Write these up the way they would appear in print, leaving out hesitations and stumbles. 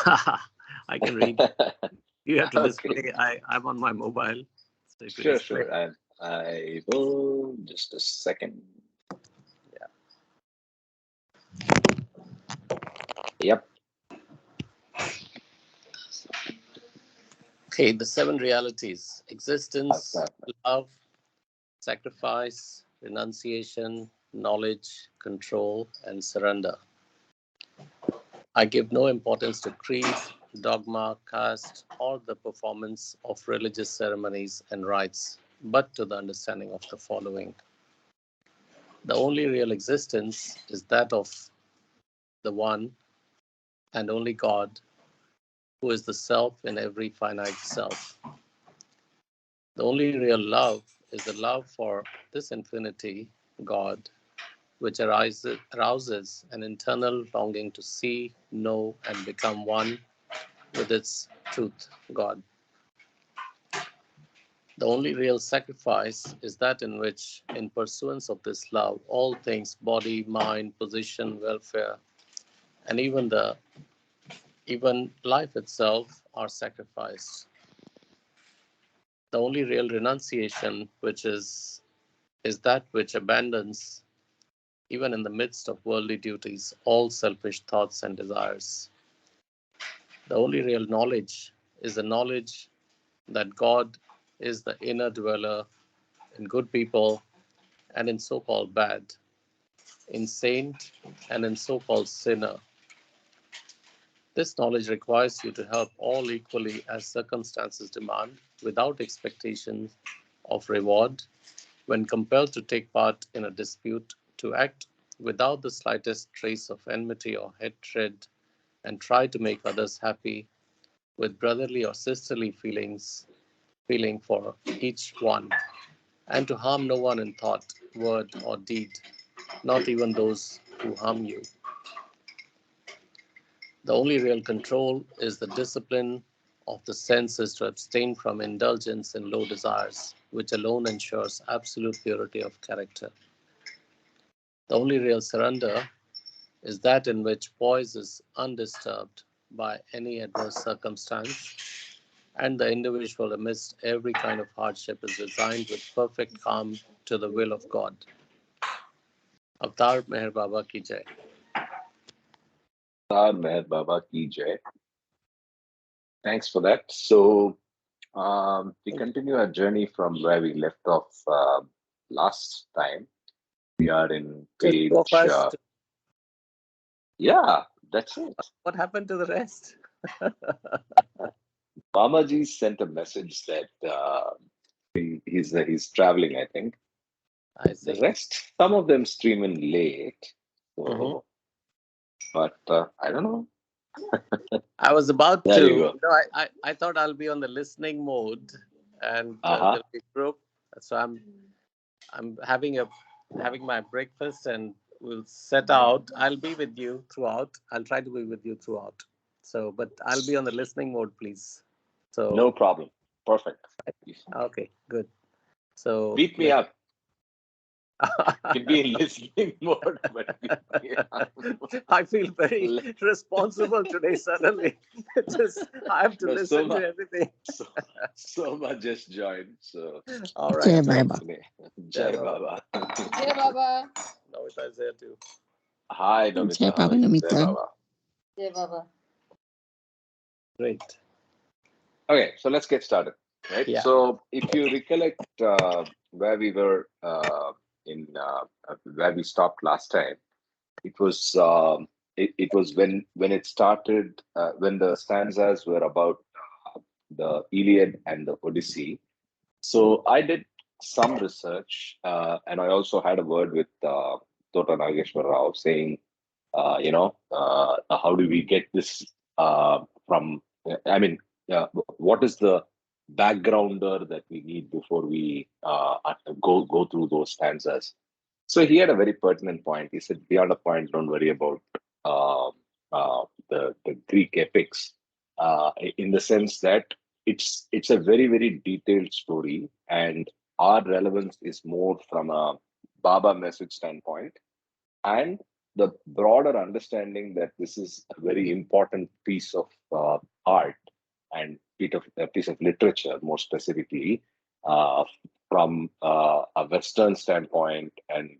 I can read. You have to Okay, display. I'm on my mobile. So if you sure, display. sure. And I will just a second. Yeah. Yep. Okay, the seven realities: I've existence, got love, sacrifice, renunciation, knowledge, control, and surrender. I give no importance to creed, dogma, caste, or the performance of religious ceremonies and rites, but to the understanding of the following. The only real existence is that of the one and only God, who is the self in every finite self. The only real love is the love for this infinity, God, which arouses an internal longing to see, know, and become one with its truth, God. The only real sacrifice is that in which, in pursuance of this love, all things, body, mind, position, welfare, and even life itself are sacrificed. The only real renunciation, which is that which abandons, even in the midst of worldly duties, all selfish thoughts and desires. The only real knowledge is the knowledge that God is the inner dweller in good people and in so called bad, in saint and in so called sinner. This knowledge requires you to help all equally as circumstances demand, without expectation of reward, when compelled to take part in a dispute, to act without the slightest trace of enmity or hatred, and try to make others happy with brotherly or sisterly feeling for each one, and to harm no one in thought, word, or deed, not even those who harm you. The only real control is the discipline of the senses to abstain from indulgence in low desires, which alone ensures absolute purity of character. The only real surrender is that in which poise is undisturbed by any adverse circumstance, and the individual, amidst every kind of hardship, is resigned with perfect calm to the will of God. Avtar Meher Baba ki jai. Star Meher Baba ki jai. Thanks for that. So we continue our journey from where we left off last time. We are in Just so page. fast. Yeah, that's it. What happened to the rest? Mamaji sent a message that he's traveling, I think. I The see. rest, some of them stream in late. Mm-hmm. So, but I don't know. I was about There to, you go. I thought I'll be on the listening mode, and Uh-huh. there'll be a group. So I'm having my breakfast, and we'll set out. I'll be with you throughout. I'll try to be with you throughout. So, but I'll be on the listening mode, please. So, No problem. Perfect. okay, good. So, Beat me up. Can be in listening mode, but beat me up. I feel very Le- responsible today. Suddenly, just I have to no, so listen to much, everything. so, so much just joined. So All right. Jai that's Baba. the name. Jai Jai Baba. Baba. Jai Baba. Namita is there too. Hi, Jai Namita. How Baba are you? Jai Namita. Baba. Jai Baba. Great. Okay, so let's get started. Right. Yeah. So if you recollect where we were in where we stopped last time, it was it was when it started when the stanzas were about the Iliad and the Odyssey. So I did some research, and I also had a word with Tota Nageshwar Rao saying, how do we get this from? I mean, what is the backgrounder that we need before we go through those stanzas? So he had a very pertinent point. He said, beyond a point, don't worry about uh, the Greek epics, in the sense that it's a very very detailed story, and our relevance is more from a Baba message standpoint, and the broader understanding that this is a very important piece of art and a piece of literature, more specifically, uh, from a Western standpoint and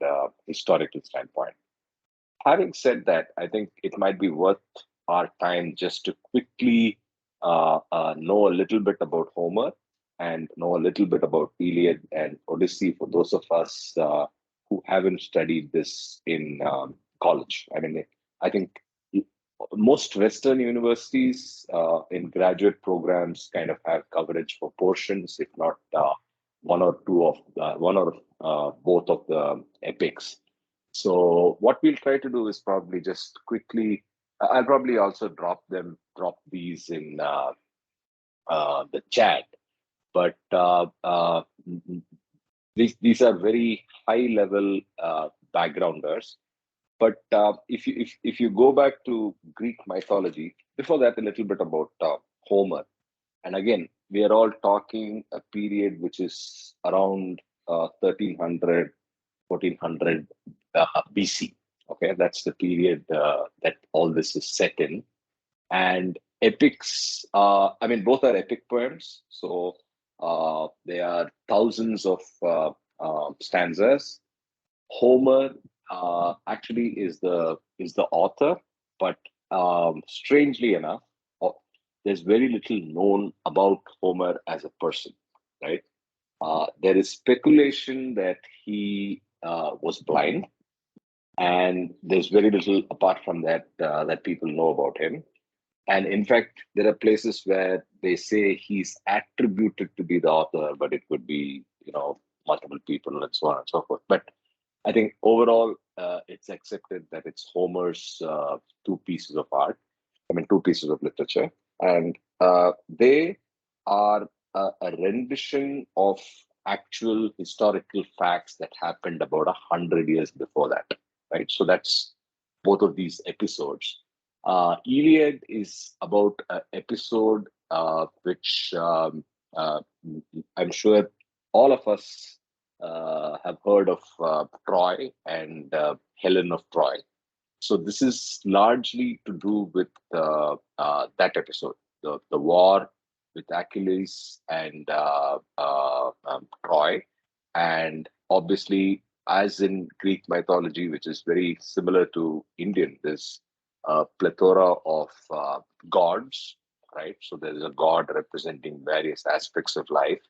historical standpoint. Having said that, I think it might be worth our time just to quickly know a little bit about Homer and know a little bit about Iliad and Odyssey for those of us who haven't studied this in college. I mean, I think most Western universities in graduate programs kind of have coverage for portions, if not one or both of the epics. So what we'll try to do is probably just quickly. I'll probably also drop these in the chat. But these are very high level backgrounders. But if you go back to Greek mythology, before that, a little bit about Homer. And again, we are all talking a period which is around 1300, 1400 BC. Okay, that's the period that all this is set in. And epics, I mean, both are epic poems. So they are thousands of stanzas. Homer actually is the author, but strangely enough, there's very little known about Homer as a person, right? There is speculation that he was blind, and there's very little apart from that that people know about him. And in fact, there are places where they say he's attributed to be the author, but it could be, multiple people and so on and so forth. But I think overall, it's accepted that it's Homer's two pieces of art. I mean, two pieces of literature, and they are a rendition of actual historical facts that happened about 100 years before that, right? So that's both of these episodes. Iliad is about an episode which I'm sure all of us have heard of Troy and Helen of Troy. So this is largely to do with that episode, the war with Achilles and Troy, and obviously, as in Greek mythology, which is very similar to Indian, there's a plethora of gods, right? So there's a god representing various aspects of life,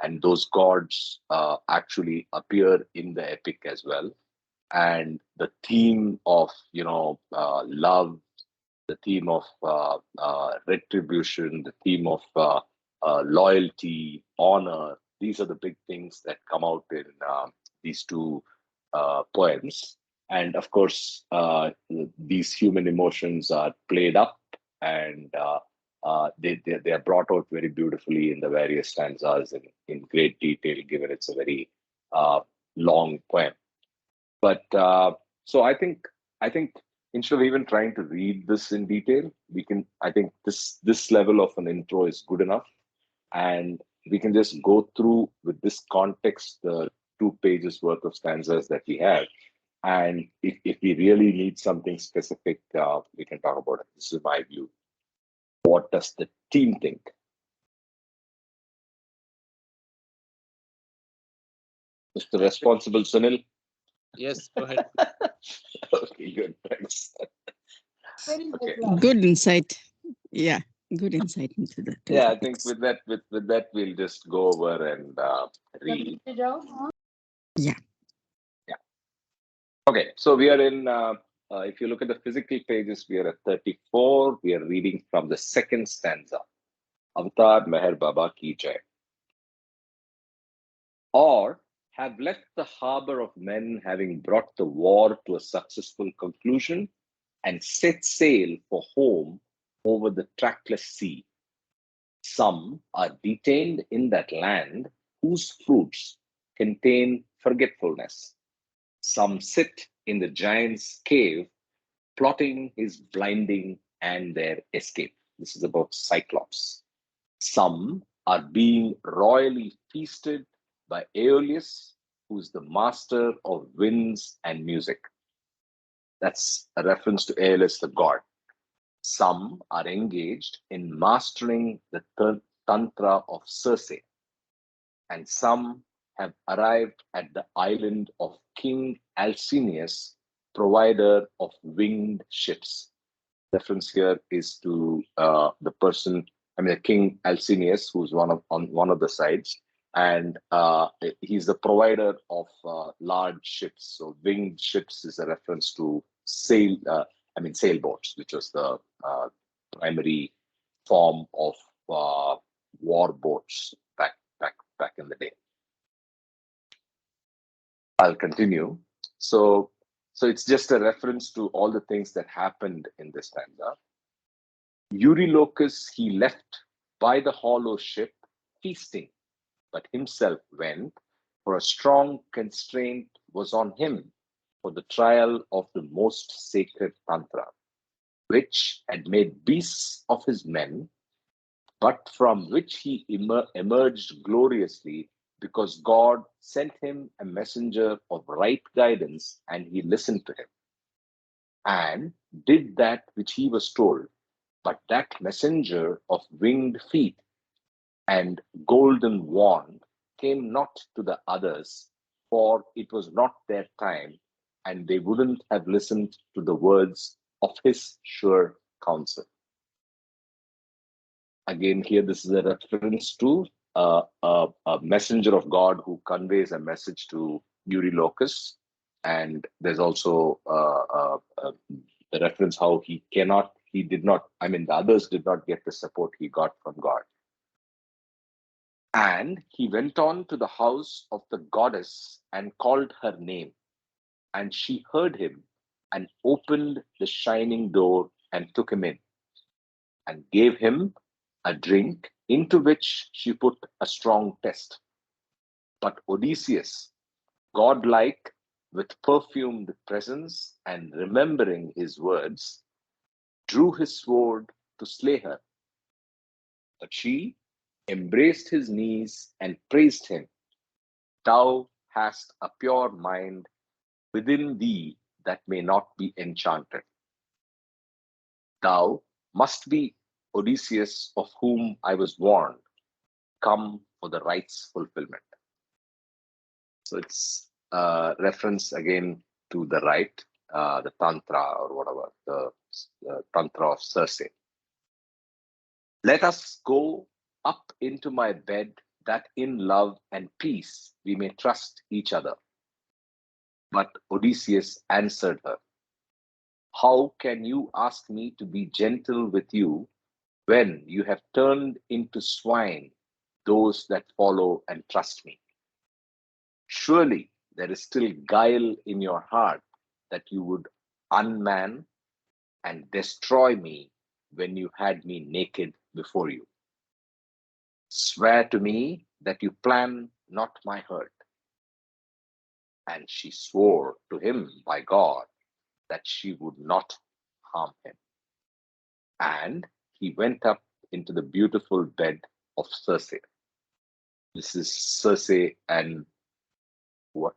and those gods actually appear in the epic as well. And the theme of love, the theme of retribution, the theme of loyalty, honor, these are the big things that come out in these two poems. And of course, these human emotions are played up, and they are brought out very beautifully in the various stanzas in great detail, given it's a very long poem. But so I think instead of even trying to read this in detail, we can. I think this level of an intro is good enough, and we can just go through with this context the 2 pages worth of stanzas that we have. And if we really need something specific, we can talk about it. This is my view. What does the team think? Mr. Responsible Sunil? Yes, go ahead. Okay, good. Thanks. Very Okay. good. Good insight. Yeah, good insight into the two Yeah, I think topics. with that we'll just go over and read. Yeah. Okay, so we are in. If you look at the physical pages, we are at 34. We are reading from the second stanza. Avatar Meher Baba Ki Jai. Or have left the harbor of men, having brought the war to a successful conclusion, and set sail for home over the trackless sea. Some are detained in that land whose fruits contain forgetfulness. Some sit in the giant's cave, plotting his blinding and their escape. This is about Cyclops. Some are being royally feasted by Aeolus, who's the master of winds and music. That's a reference to Aeolus, the god. Some are engaged in mastering the tantra of Circe, and some have arrived at the island of King Alcinius, provider of winged ships. Reference here is to the person, the King Alcinius, who's on one of the sides, and he's the provider of large ships. So winged ships is a reference to sailboats, which was the primary form of war boats back in the day. I'll continue. So it's just a reference to all the things that happened in this stanza. Eurylochus he left by the hollow ship, feasting, but himself went, for a strong constraint was on him for the trial of the most sacred Tantra, which had made beasts of his men, but from which he emerged gloriously, because God sent him a messenger of right guidance, and he listened to him and did that which he was told. But that messenger of winged feet and golden wand came not to the others, for it was not their time, and they wouldn't have listened to the words of his sure counsel. Again, here this is a reference to a messenger of God who conveys a message to Eurylochus, and there's also the reference how the others did not get the support he got from God. And he went on to the house of the goddess and called her name, and she heard him and opened the shining door and took him in and gave him a drink into which she put a strong test. But Odysseus, godlike with perfumed presence and remembering his words, drew his sword to slay her. But she embraced his knees and praised him. Thou hast a pure mind within thee that may not be enchanted. Thou must be Odysseus, of whom I was warned, come for the rites fulfillment. So it's a reference again to the rite, the Tantra or whatever, the Tantra of Circe. Let us go up into my bed, that in love and peace we may trust each other. But Odysseus answered her, how can you ask me to be gentle with you when you have turned into swine those that follow and trust me? Surely there is still guile in your heart that you would unman and destroy me when you had me naked before you. Swear to me that you plan not my hurt. And she swore to him by God that she would not harm him. And he went up into the beautiful bed of Circe. This is Circe and what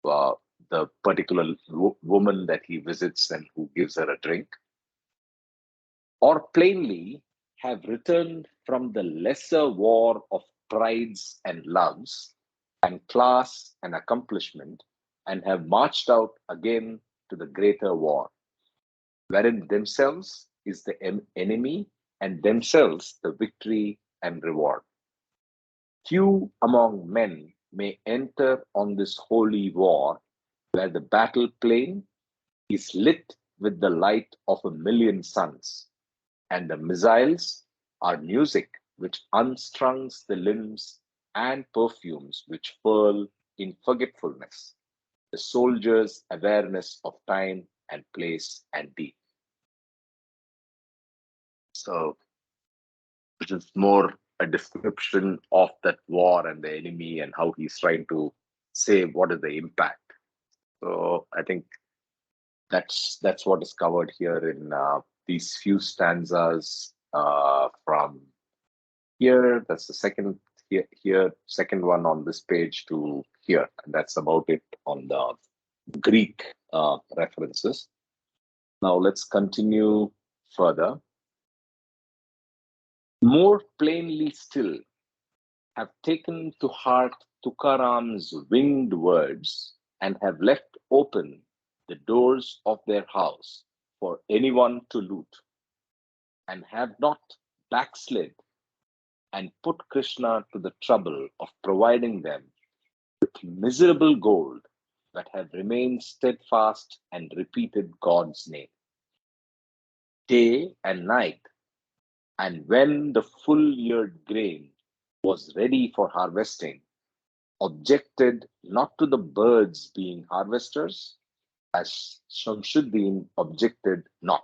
the particular woman that he visits and who gives her a drink. Or plainly have returned from the lesser war of prides and loves and class and accomplishment, and have marched out again to the greater war, wherein themselves is the enemy and themselves the victory and reward. Few among men may enter on this holy war, where the battle plain is lit with the light of a million suns, and the missiles are music which unstrungs the limbs, and perfumes which pearl in forgetfulness, the soldier's awareness of time and place and deed. So, which is more a description of that war and the enemy and how he's trying to say what is the impact. So I think that's what is covered here in these few stanzas from here. That's the second here, second one on this page to here, and that's about it on the Greek references. Now let's continue further. More plainly still, have taken to heart Tukaram's winged words and have left open the doors of their house for anyone to loot, and have not backslid and put Krishna to the trouble of providing them with miserable gold, but have remained steadfast and repeated God's name day and night. And when the full yeared grain was ready for harvesting, objected not to the birds being harvesters, as Shamsuddin objected not,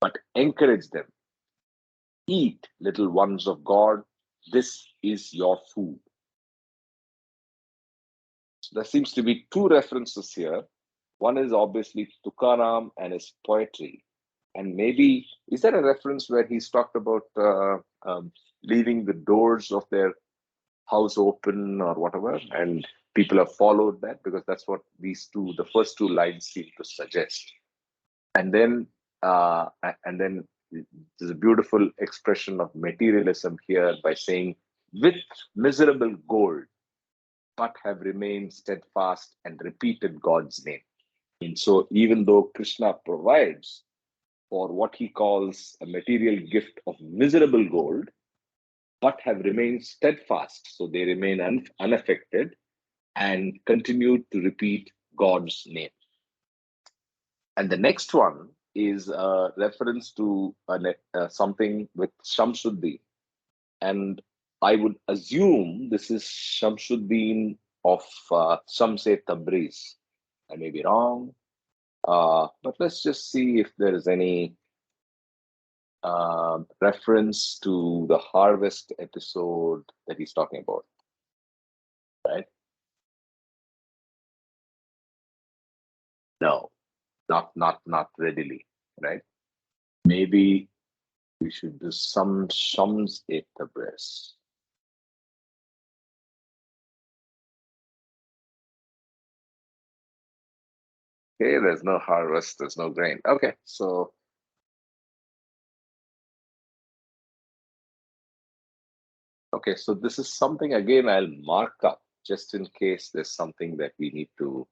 but encouraged them. Eat, little ones of God, this is your food. So there seems to be two references here. One is obviously Tukaram and his poetry. And maybe, is there a reference where he's talked about leaving the doors of their house open or whatever? And people have followed that, because that's what the first two lines seem to suggest. And then, there's a beautiful expression of materialism here by saying, with miserable gold, but have remained steadfast and repeated God's name. And so, even though Krishna provides for what he calls a material gift of miserable gold, but have remained steadfast, so they remain unaffected and continue to repeat God's name. And the next one is a reference to something with Shamsuddin. And I would assume this is Shamsuddin of Shamse Tabriz. I may be wrong, but let's just see if there is any reference to the harvest episode that he's talking about, right? No, not readily, right? Maybe we should do some Shams et Tabriz. Okay, there's no harvest, there's no grain. Okay, so this is something, again, I'll mark up just in case there's something that we need to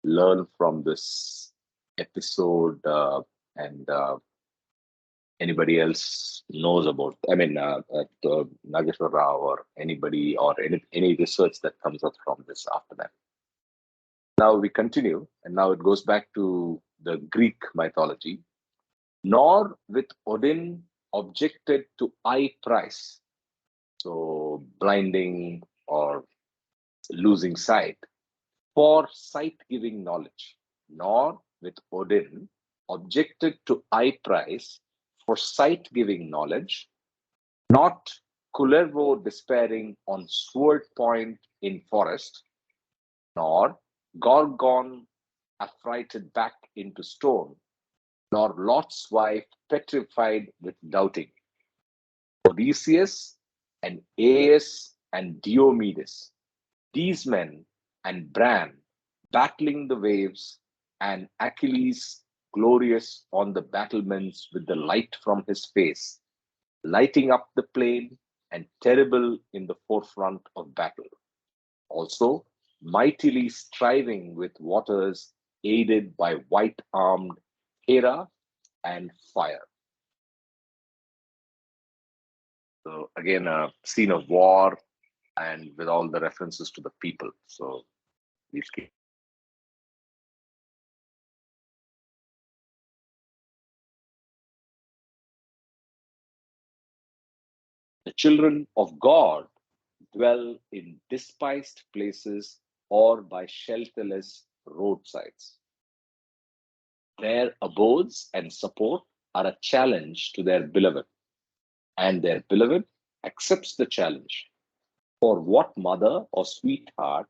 learn from this episode, and anybody else knows about. I mean, Nageshwar Rao or anybody, or any research that comes up from this after that. Now we continue, and now it goes back to the Greek mythology. Nor with Odin objected to eye price, so blinding or losing sight, for sight giving knowledge. Nor with Odin objected to eye price for sight giving knowledge, not Kullervo despairing on sword point in forest, nor Gorgon affrighted back into stone, nor Lot's wife petrified with doubting. Odysseus and Aias and Diomedes, these men, and Bran battling the waves, and Achilles glorious on the battlements with the light from his face, lighting up the plain and terrible in the forefront of battle. Also, mightily striving with waters, aided by white-armed Hera and fire. So again, a scene of war, and with all the references to the people. So these keep. The children of God dwell in despised places or by shelterless roadsides. Their abodes and support are a challenge to their beloved, and their beloved accepts the challenge. For what mother or sweetheart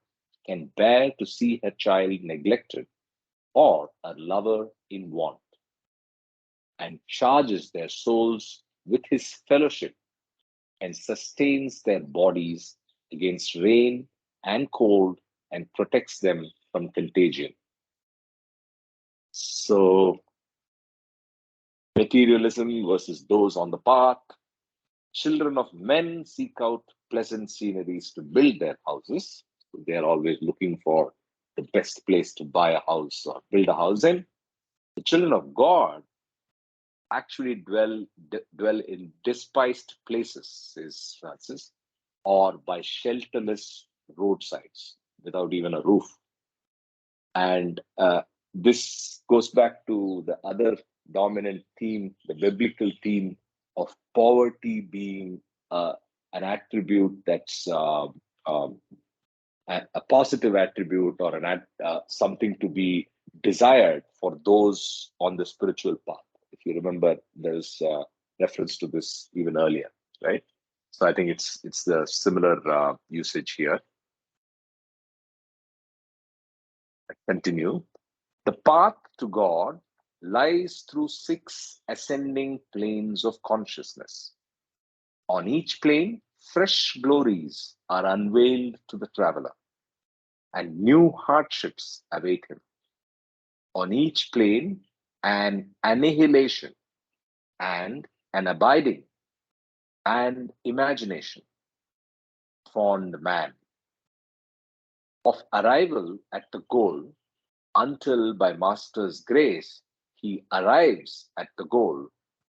can bear to see her child neglected, or a lover in want, and charges their souls with his fellowship, and sustains their bodies against rain and cold, and protects them from contagion? So Materialism versus those on the path. Children of men seek out pleasant sceneries to build their houses. So they are always looking for the best place to buy a house or build a house in. The children of God actually dwell in despised places, says Francis, or by shelterless roadsides without even a roof. And this goes back to the other dominant theme, the biblical theme of poverty being an attribute that's a positive attribute or something to be desired for those on the spiritual path. If you remember, there's reference to this even earlier, right? So I think it's the similar usage here. I continue. The path to God lies through 6 ascending planes of consciousness. On each plane, fresh glories are unveiled to the traveler, and new hardships await him. On each plane, an annihilation and an abiding and imagination. Fond man of arrival at the goal, until by Master's grace he arrives at the goal,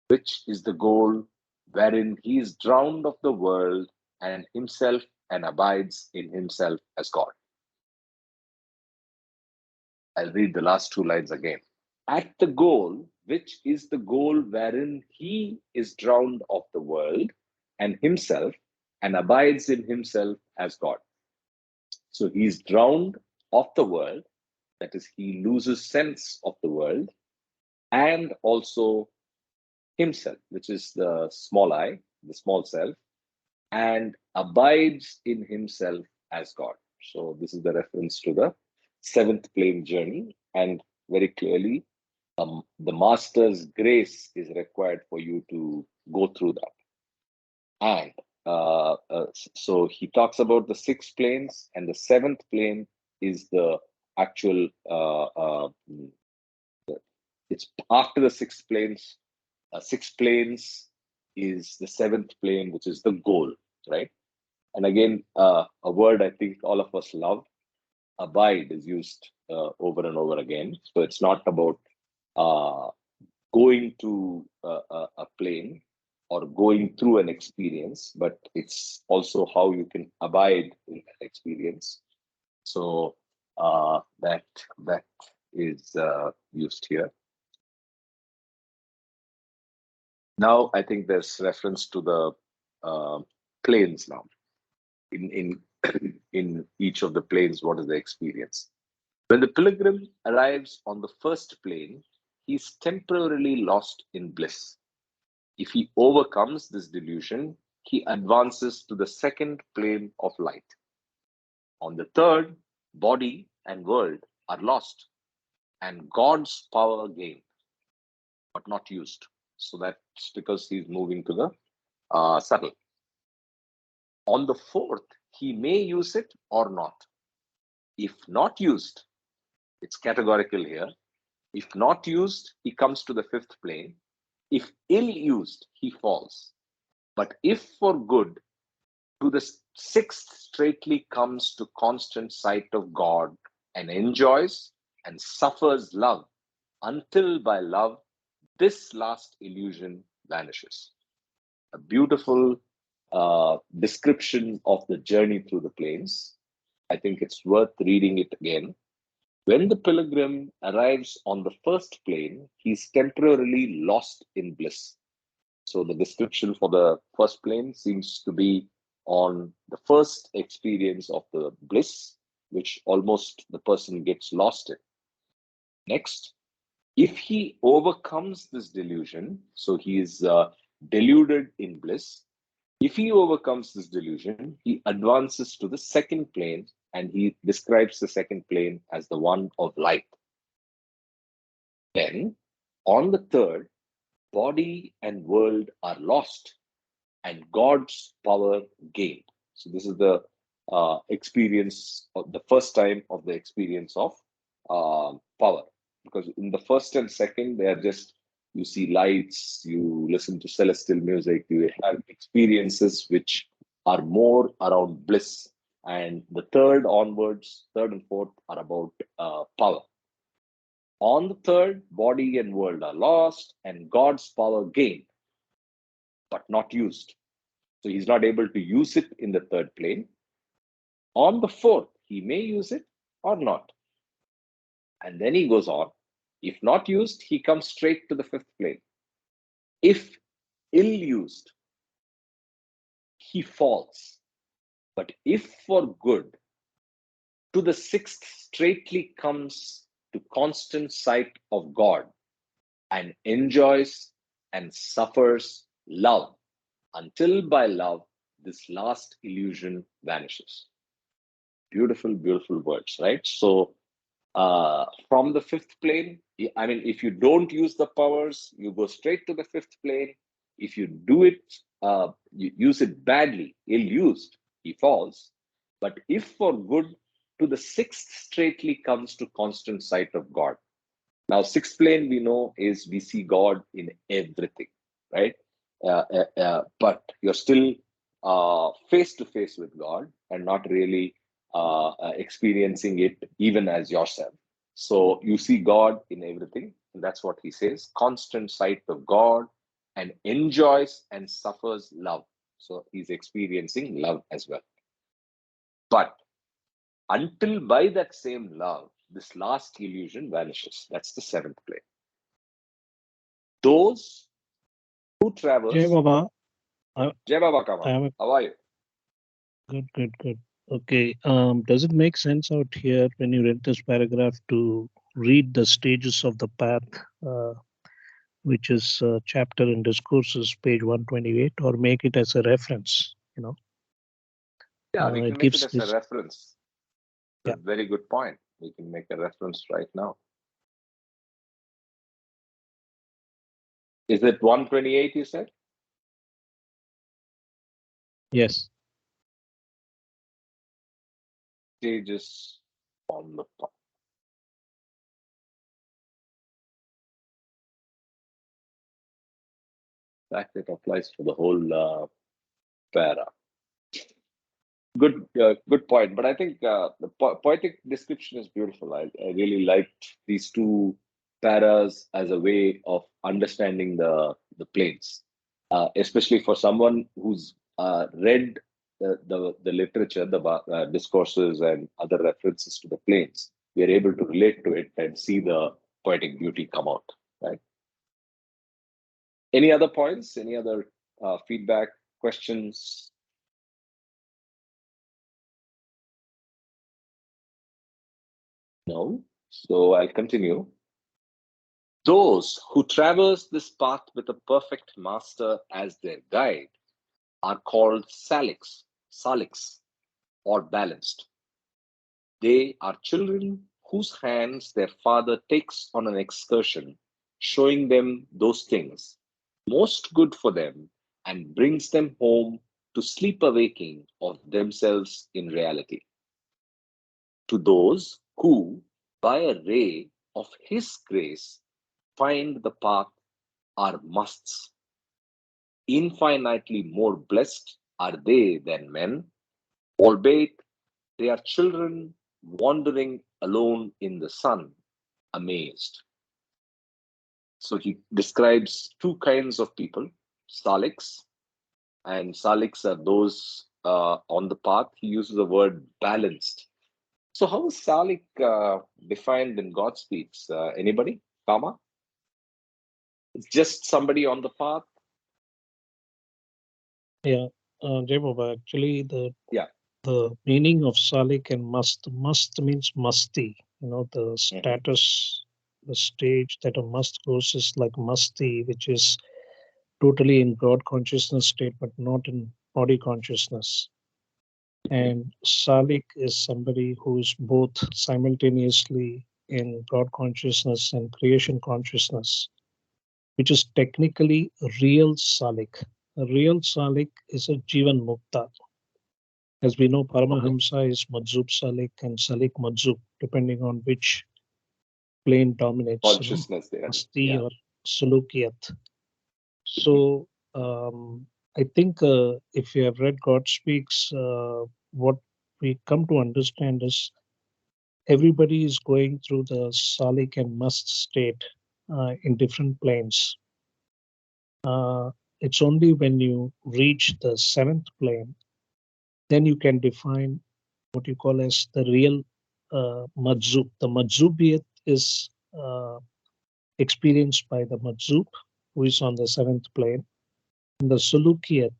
which is the goal wherein he is drowned of the world and himself and abides in himself as God. I'll read the last 2 lines again. At the goal, which is the goal wherein he is drowned of the world and himself and abides in himself as God. So he's drowned of the world, that is, he loses sense of the world, and also himself, which is the small I, the small self, and abides in himself as God. So this is the reference to the 7th plane journey, and very clearly, the Master's grace is required for you to go through that. And so he talks about the 6 planes, and the 7th plane is the actual. It's after the 6 planes. 6 planes is the 7th plane, which is the goal, right? And again, a word I think all of us love, abide, is used over and over again. So it's not about going to a plane or going through an experience, but it's also how you can abide in that experience. So that is used here. Now I think there's reference to the planes now. In in each of the planes, what is the experience? When the pilgrim arrives on the first plane, he is temporarily lost in bliss. If he overcomes this delusion, he advances to the 2nd plane of light. On the 3rd, body and world are lost, and God's power gained, but not used. So that's because he's moving to the subtle. On the 4th, he may use it or not. If not used, it's categorical here. If not used, he comes to the 5th plane. If ill used, he falls. But if for good, to the 6th straightly comes to constant sight of God and enjoys and suffers love, until by love this last illusion vanishes. A beautiful description of the journey through the plains. I think it's worth reading it again. When the pilgrim arrives on the 1st plane, he's temporarily lost in bliss. So the description for the 1st plane seems to be on the first experience of the bliss, which almost the person gets lost in. Next, if he overcomes this delusion, so he is deluded in bliss. If he overcomes this delusion, he advances to the 2nd plane, and he describes the 2nd plane as the one of light. Then, on the 3rd, body and world are lost, and God's power gained. So this is the experience of the first time of the experience of power, because in the 1st and 2nd, they are just you see lights, you listen to celestial music, you have experiences which are more around bliss. And the third onwards, third and fourth are about power. On the third, body and world are lost, and God's power gained, but not used. So he's not able to use it in the third plane. On the fourth, he may use it or not. And then he goes on. If not used, he comes straight to the fifth plane. If ill used, he falls. But if for good, to the sixth straightly comes to constant sight of God and enjoys and suffers love until by love this last illusion vanishes. Beautiful, beautiful words, right? So from the fifth plane, I mean, if you don't use the powers, you go straight to the fifth plane. If you do it, you use it badly, ill used, he falls. But if for good, to the sixth straightly comes to constant sight of God. Now, sixth plane we know is we see God in everything, right? But you're still face to face with God and not really experiencing it even as yourself. So you see God in everything, and that's what he says: constant sight of God, and enjoys and suffers love. So he's experiencing love as well. But until by that same love, this last illusion vanishes. That's the seventh plane. Those who traverse. Jai Baba, Jai Baba Kama, how are you? good. Okay. Does it make sense out here when you read this paragraph to read the stages of the path, uh, which is chapter and discourses, page 128, or make it as a reference? Yeah, we can It make it gives as a this. reference. Yeah. A very good point. We can make a reference right now. Is it 128 you said? Yes. Stages on the path. In fact, it applies for the whole para. Good point. But I think the poetic description is beautiful. I really liked these two paras as a way of understanding the planes, especially for someone who's read the literature, the discourses, and other references to the planes. We are able to relate to it and see the poetic beauty come out. Right. Any other points? Any other feedback, questions? No. So I'll continue. Those who traverse this path with a perfect master as their guide are called saliks, or balanced. They are children whose hands their father takes on an excursion, showing them those things most good for them and brings them home to sleep awaking of themselves in reality. To those who, by a ray of his grace, find the path are musts. Infinitely more blessed are they than men, albeit they are children wandering alone in the sun, amazed. So he describes two kinds of people: saliks, and saliks are those on the path. He uses the word balanced. So how is salik defined in God speaks? Anybody? Kama? It's just somebody on the path. Yeah. Jai Baba, actually, the Yeah. meaning of salik and must means musty. The status, the stage that a must goes is like musty, which is totally in broad consciousness state, but not in body consciousness. And salik is somebody who is both simultaneously in broad consciousness and creation consciousness, which is technically real salik. A real salik is a jivan mukta. As we know, Paramahamsa is Madzub Salik and Salik Madzub, depending on which plane dominates, Consciousness there. Asti Yeah. or Sulukiyat. So I think if you have read God Speaks, what we come to understand is everybody is going through the salik and must state in different planes. It's only when you reach the seventh plane, then you can define what you call as the real madzub. The madzubiyat is experienced by the madzub, who is on the seventh plane. And the sulukiyat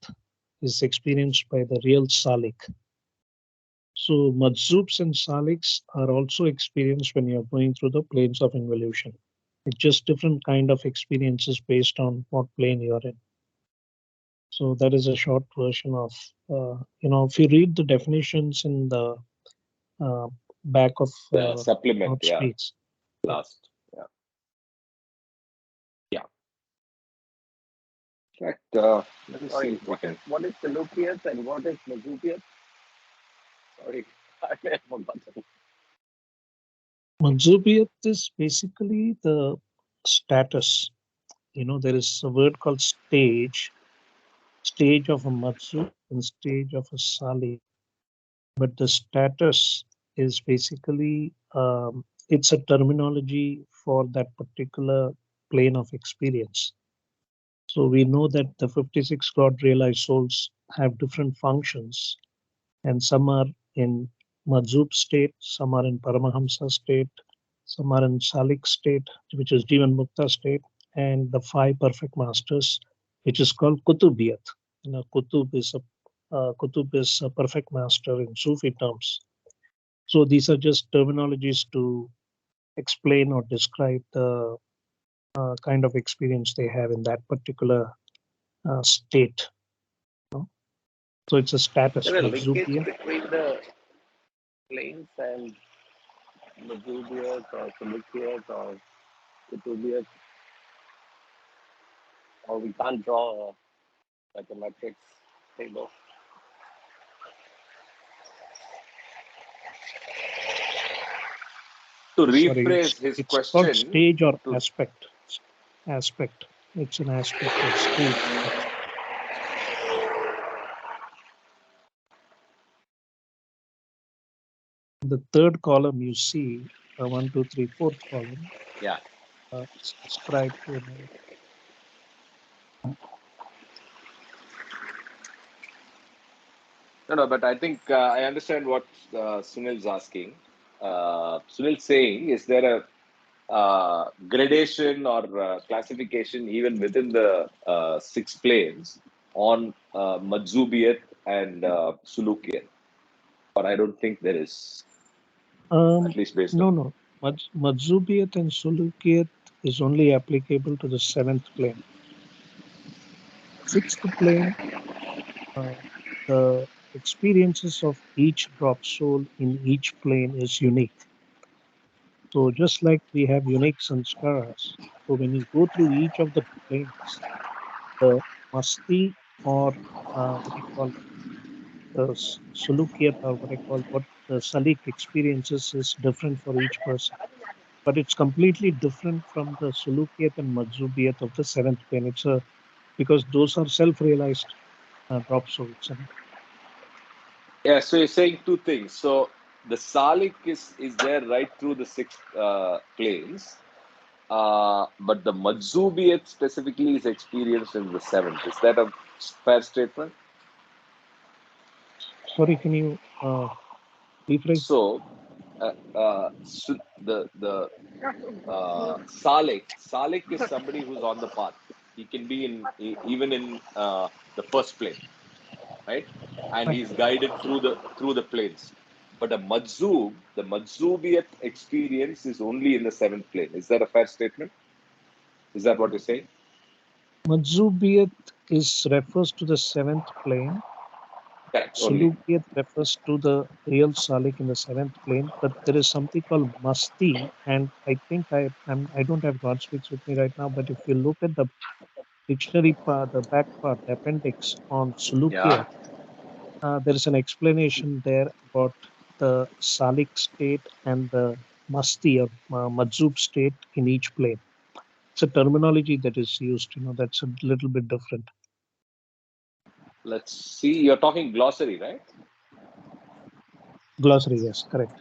is experienced by the real salik. So madzubs and saliks are also experienced when you're going through the planes of involution. It's just different kind of experiences based on what plane you're in. So that is a short version of, if you read the definitions in the uh, back of supplement, God Speaks. last. Yeah. In fact, let me see if we can. What is Salukius and what is Mazukius? Sorry, I may have forgotten. Manzubiyat is basically the status. There is a word called stage of a matsu and stage of a sali. But the status is basically it's a terminology for that particular plane of experience. So we know that the 56 God realized souls have different functions, and some are in Madzub state, some are in Paramahamsa state, some are in Salik state, which is Jivan Mukta state, and the five perfect masters, which is called Kutubiyat. Kutub is a perfect master in Sufi terms. So these are just terminologies to explain or describe the kind of experience they have in that particular state. So it's a status. Is there a linkage Madzubiyat. between the planes and Mazubius or Salukius or Kutubius? Or we can't draw like a matrix table? To Sorry, rephrase his it's called question, stage or to aspect. Aspect. It's an aspect or stage. The third column you see, 1, 2, 3, fourth column, yeah. it's described in No, but I think I understand what Sunil's asking. Sunil's saying, is there a gradation or classification even within the six planes on Madzubiyat and Sulukiyat? But I don't think there is, at least based on. no. Madzubiyat and Sulukiyat is only applicable to the seventh plane. Sixth plane, the experiences of each drop soul in each plane is unique. So just like we have unique sanskaras, so when you go through each of the planes, the masti or what you call the sulukiyat or what the salik experiences is different for each person. But it's completely different from the sulukiyat and madzubiyat of the seventh plane. Because those are self-realized drop souls. Yeah, so you're saying two things. So the Salik is there right through the six planes, but the Madzubiyat specifically is experienced in the seventh. Is that a fair statement? Sorry, can you rephrase? So the Salik is somebody who's on the path. He can be even in the first plane, right? And Right. he's guided through the planes. But the Madzubiyat experience is only in the seventh plane. Is that a fair statement? Is that what you're saying? Madzubiyat refers to the seventh plane. Correct. Only. Sulukiyat refers to the real salik in the seventh plane, but there is something called masti, and I think I don't have God speaks with me right now, but if you look at the dictionary part, the back part, the appendix on Yeah. Sulukiyat, there is an explanation there about the salik state and the masti or madzub state in each plane. It's a terminology that is used, that's a little bit different. Let's see. You're talking glossary, right? Glossary, yes, correct.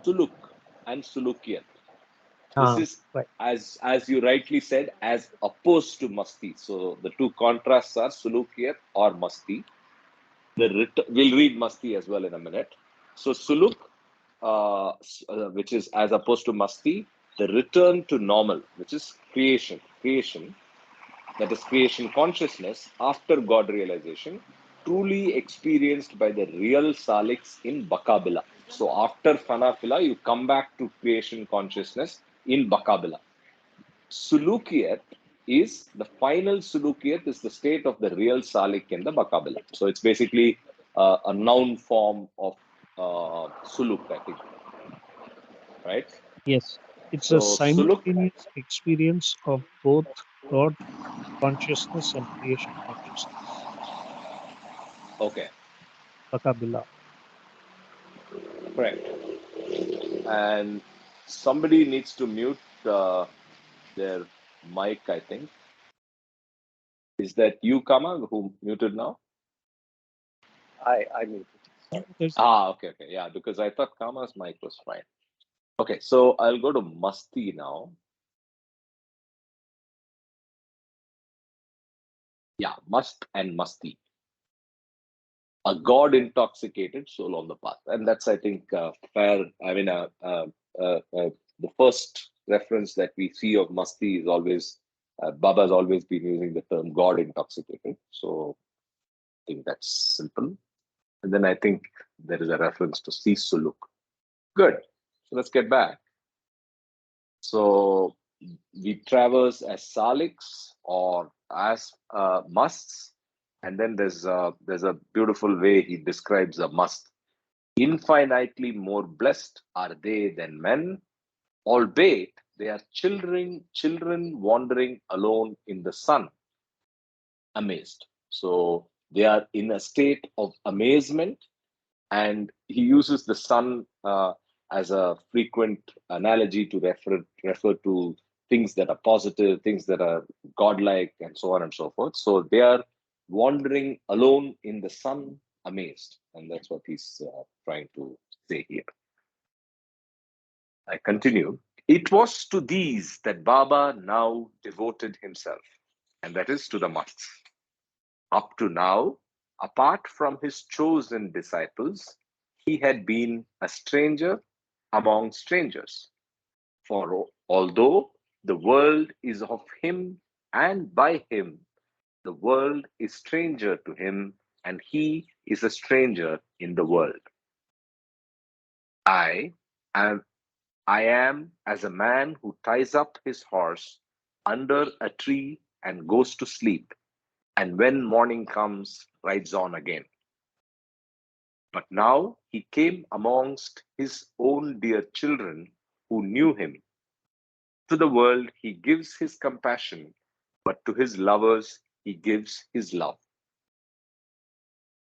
Suluk and sulukiyat. This is, Right. as you rightly said, as opposed to masti. So the two contrasts are sulukiyat or masti. We'll read masti as well in a minute. So suluk, which is as opposed to masti, the return to normal, which is creation, that is creation consciousness after God realization, truly experienced by the real saliks in Bakabila. So after Fanafila, you come back to creation consciousness in Bakabila. Sulukiyat is the final sulukiyat, is the state of the real salik in the Bakabila. So it's basically a noun form of suluk, I think. Right? Yes. It's a So suluk, simultaneous experience of both God consciousness and creation consciousness. okay, Bakabila. correct. And somebody needs to mute their mic, I think. Is that you, Kama, who muted now? I mean, sorry. Okay. Yeah, because I thought Kama's mic was fine. Okay, so I'll go to Masti now. Yeah, Mast and Masti. A God intoxicated soul on the path. And that's, I think, fair. I mean, the first reference that we see of Masti is always, Baba's always been using the term God intoxicated. So I think that's simple. And then I think there is a reference to see Suluk. Good. So let's get back. So we traverse as saliks or as musts, and then there's a beautiful way he describes a must. Infinitely more blessed are they than men, albeit they are children wandering alone in the sun, amazed. So they are in a state of amazement, and he uses the sun as a frequent analogy to refer to things that are positive, things that are godlike, and so on and so forth. So they are wandering alone in the sun, amazed, and that's what he's trying to say here. I continue. It was to these that Baba now devoted himself, and that is to the musts. Up to now, apart from his chosen disciples, he had been a stranger among strangers. For although the world is of him and by him, the world is stranger to him, and he is a stranger in the world. I am I am as a man who ties up his horse under a tree and goes to sleep, and when morning comes, rides on again. But now he came amongst his own dear children who knew him. To the world he gives his compassion, but to his lovers he gives his love.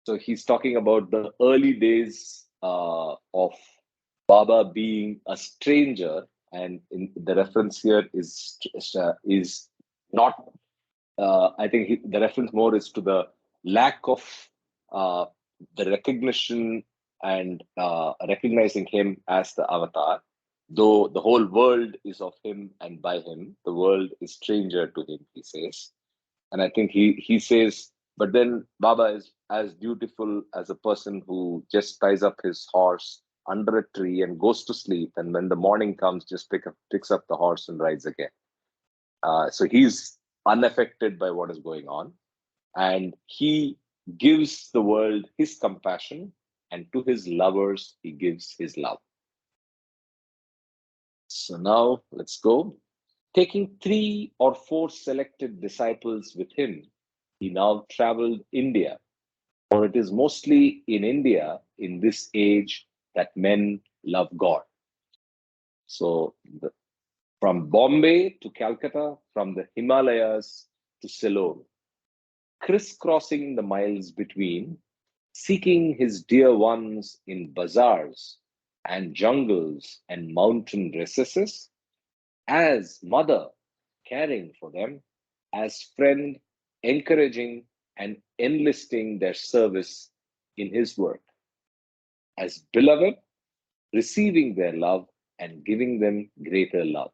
So he's talking about the early days of Baba being a stranger, and the reference here is not. I think the reference more is to the lack of uh, the recognition and recognizing him as the avatar. Though the whole world is of him and by him, the world is stranger to him, he says. And I think he says, but then Baba is as beautiful as a person who just ties up his horse under a tree and goes to sleep, and when the morning comes, just picks up the horse and rides again. So he's unaffected by what is going on, and he gives the world his compassion, and to his lovers he gives his love. So now let's go. Taking 3 or 4 selected disciples with him, he now traveled India, for it is mostly in India in this age that men love God. So from Bombay to Calcutta, from the Himalayas to Ceylon, crisscrossing the miles between, seeking his dear ones in bazaars and jungles and mountain recesses, as mother, caring for them, as friend, encouraging and enlisting their service in his work, as beloved, receiving their love and giving them greater love.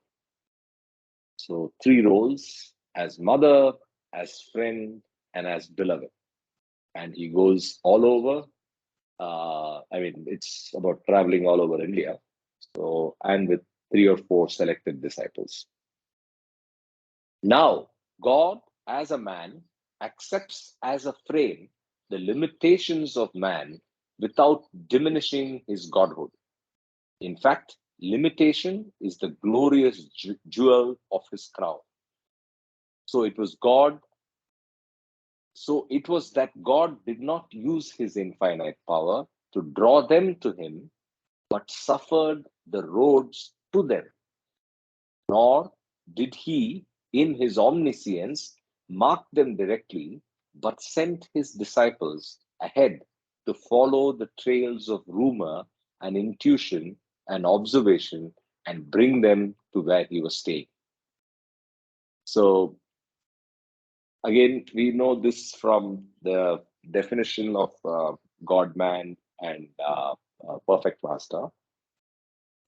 So, three roles: as mother, as friend, and as beloved. And he goes all over. It's about traveling all over India. So, and with three or four selected disciples. Now, God, as a man, accepts as a frame the limitations of man without diminishing his godhood. In fact, limitation is the glorious jewel of his crown. So it was God. So it was that God did not use his infinite power to draw them to him, but suffered the roads to them. Nor did he, in his omniscience, mark them directly, but sent his disciples ahead to follow the trails of rumor and intuition and observation and bring them to where he was staying. So, again, we know this from the definition of God man and perfect master.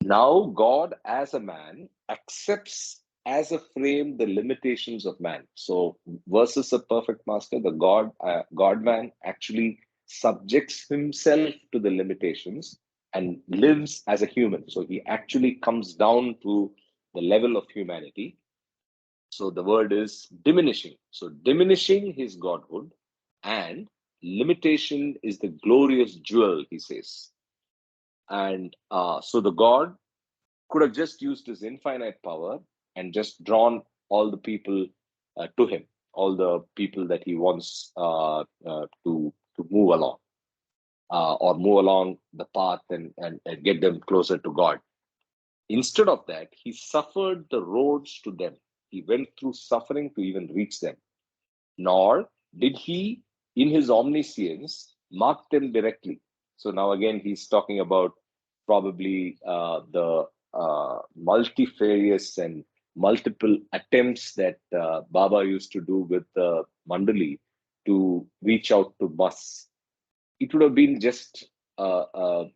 Now, God as a man accepts as a frame the limitations of man. So, versus a perfect master, the God man actually subjects himself to the limitations and lives as a human. So, he actually comes down to the level of humanity. So, the word is diminishing. So, diminishing his godhood and limitation is the glorious jewel, he says. And so, the God could have just used his infinite power and just drawn all the people to him, all the people that he wants to move along or move along the path and get them closer to God. Instead of that, he suffered the roads to them. He went through suffering to even reach them. Nor did he, in his omniscience, mark them directly. So now again, he's talking about probably the multifarious and multiple attempts that Baba used to do with the Mandali to reach out to bus. It would have been just so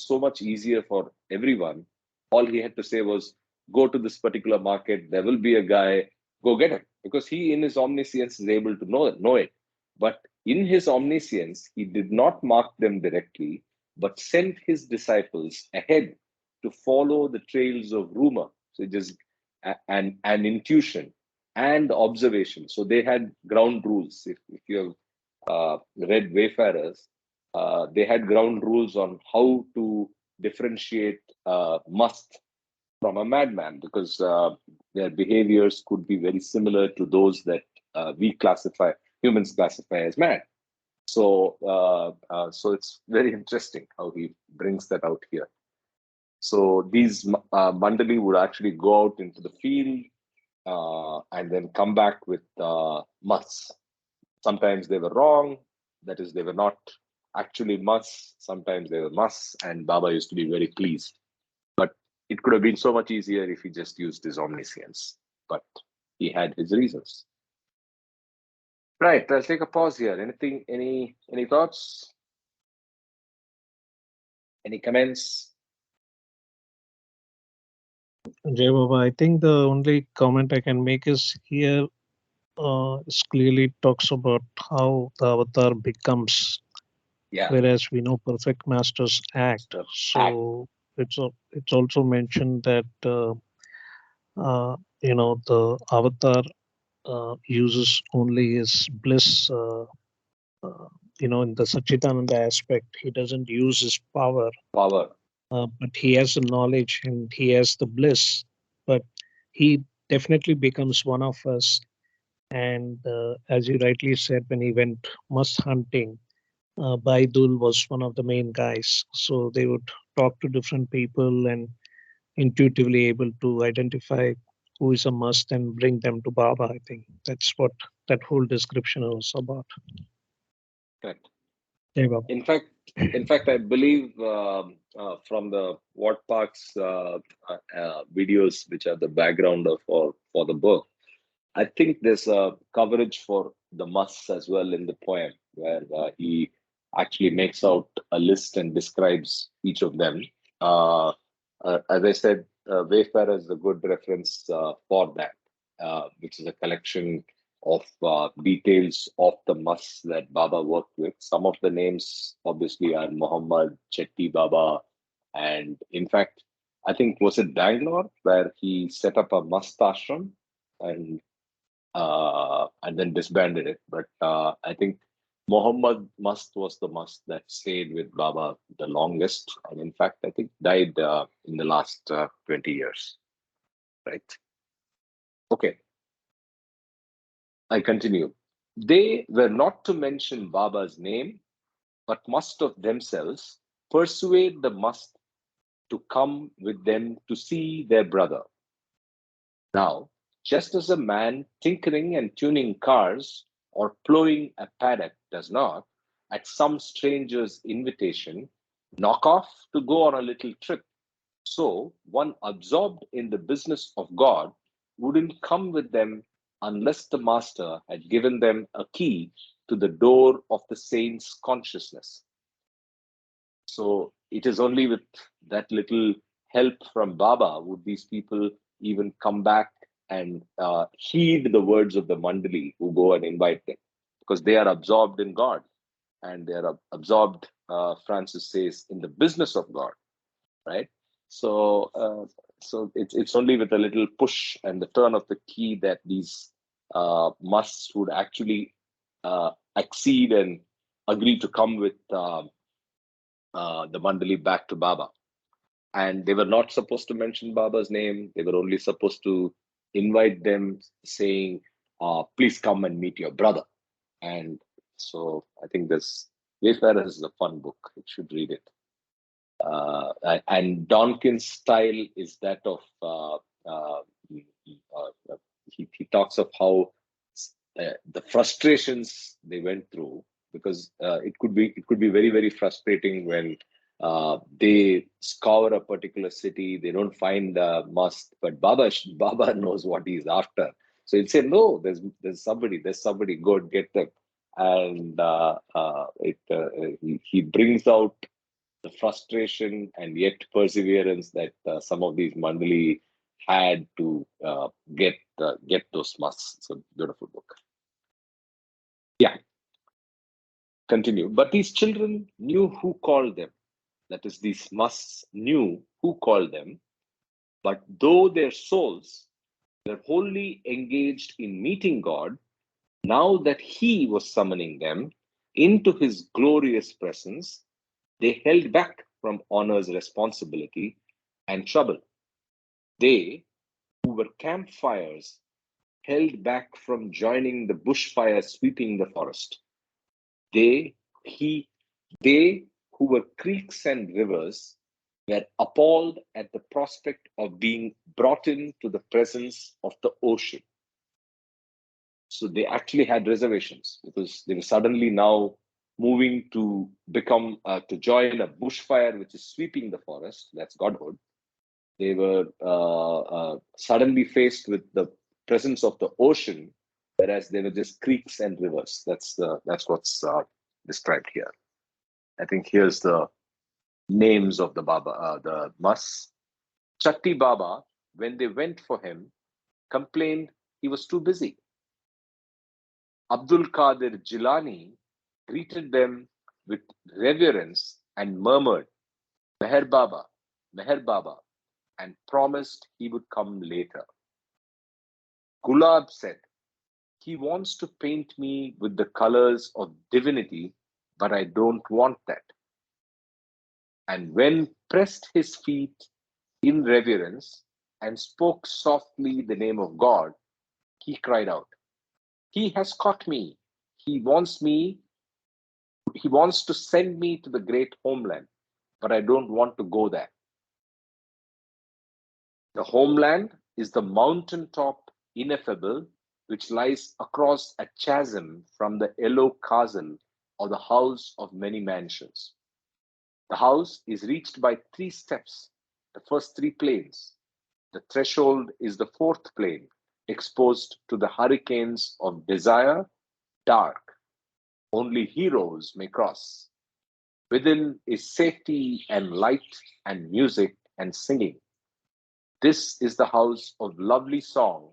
much easier for everyone. All he had to say was, go to this particular market, there will be a guy, go get him, because he in his omniscience is able to know it. But in his omniscience, he did not mark them directly, but sent his disciples ahead to follow the trails of rumor. So just and intuition and observation. So they had ground rules. If you have read Wayfarers, they had ground rules on how to differentiate must from a madman, because their behaviors could be very similar to those that humans classify as mad. So it's very interesting how he brings that out here. So these mandali would actually go out into the field and then come back with musts. Sometimes they were wrong, that is, they were not actually musts. Sometimes they were musts, and Baba used to be very pleased. But it could have been so much easier if he just used his omniscience. But he had his reasons. Right, I'll take a pause here. Any thoughts? Any comments? Jai Baba, I think the only comment I can make is here is clearly talks about how the avatar becomes, whereas we know perfect masters act. So it's also mentioned that the avatar uses only his bliss. In the Sachidananda aspect, he doesn't use his power. But he has the knowledge and he has the bliss. But he definitely becomes one of us. And as you rightly said, when he went musk hunting, Baidul was one of the main guys. So they would talk to different people and intuitively able to identify who is a must and bring them to Baba. I think that's what that whole description was about. Correct. Yeah, Baba. In fact, In fact, I believe from the What Parks videos, which are the background for the book, I think there's a coverage for the musts as well in the poem, where he actually makes out a list and describes each of them. Uh, as I said, Wayfarer is a good reference for that, which is a collection of details of the musts that Baba worked with. Some of the names obviously are Muhammad, Chetty Baba, and in fact, I think was it Bangalore where he set up a must ashram and then disbanded it. But I think Muhammad Must was the must that stayed with Baba the longest, and in fact, I think died in the last 20 years. Right? Okay, I continue. They were not to mention Baba's name, but must of themselves persuade the must to come with them to see their brother. Now, just as a man tinkering and tuning cars or plowing a paddock does not, at some stranger's invitation, knock off to go on a little trip, so one absorbed in the business of God wouldn't come with them unless the master had given them a key to the door of the saint's consciousness. So it is only with that little help from Baba would these people even come back and heed the words of the Mandali who go and invite them, because they are absorbed in God and they are absorbed, Francis says, in the business of God, right? So it's only with a little push and the turn of the key that these musts would actually accede and agree to come with the Mandali back to Baba. And they were not supposed to mention Baba's name. They were only supposed to invite them, saying, please come and meet your brother. And so I think this Wayfarer is a fun book. You should read it. And Donkin's style is that of he talks of how the frustrations they went through, because it could be very, very frustrating when they scour a particular city, they don't find a must, but Baba knows what he's after. So he'd say, no, there's somebody, go and get them. And he brings out the frustration and yet perseverance that some of these Mandali had to get those musts. It's a beautiful book. Yeah. Continue. But these children knew who called them. That is, these musts knew who called them. But though their souls were wholly engaged in meeting God, now that He was summoning them into His glorious presence, they held back from honor's responsibility and trouble. They, who were campfires, held back from joining the bushfire sweeping the forest. They who were creeks and rivers were appalled at the prospect of being brought into the presence of the ocean. So they actually had reservations because they were suddenly now moving to become to join a bushfire which is sweeping the forest. That's godhood. They were suddenly faced with the presence of the ocean, whereas they were just creeks and rivers. That's what's described here. I think here's the names of the Baba, the Mas. Chatti Baba, when they went for him, complained he was too busy. Abdul Qadir Jilani greeted them with reverence and murmured, Meher Baba, and promised he would come later. Gulab said, he wants to paint me with the colors of divinity, but I don't want that. And when pressed his feet in reverence and spoke softly the name of God, he cried out, he has caught me. He wants to send me to the great homeland, but I don't want to go there. The homeland is the mountaintop ineffable which lies across a chasm from the yellow castle or the house of many mansions. The house is reached by 3 steps, the first 3 planes. The threshold is the 4th plane, exposed to the hurricanes of desire, dark. Only heroes may cross. Within is safety and light and music and singing. This is the house of lovely song,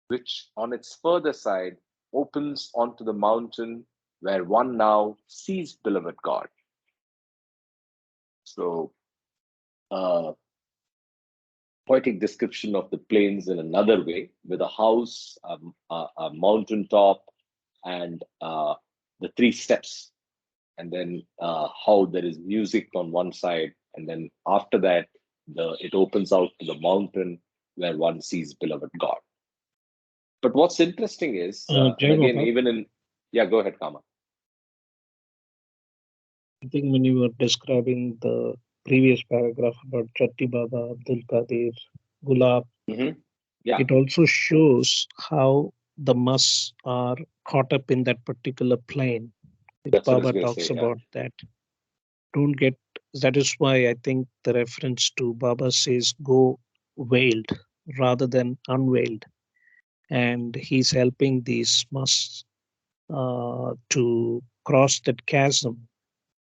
which on its further side opens onto the mountain where one now sees beloved God. So, poetic description of the plains in another way, with a house, a mountain top, and the 3 steps, and then how there is music on one side, and then after that, it opens out to the mountain where one sees beloved God. But what's interesting is, and Jai again, Baba, even in, yeah, go ahead, Kama. I think when you were describing the previous paragraph about Chatti Baba, Abdul Qadir, Gulab, Yeah, it also shows how the musts are caught up in that particular plane, which that's what I was Baba going to talks say. Yeah. about that. Don't get, that is why I think the reference to Baba says go veiled rather than unveiled. And he's helping these musts to cross that chasm.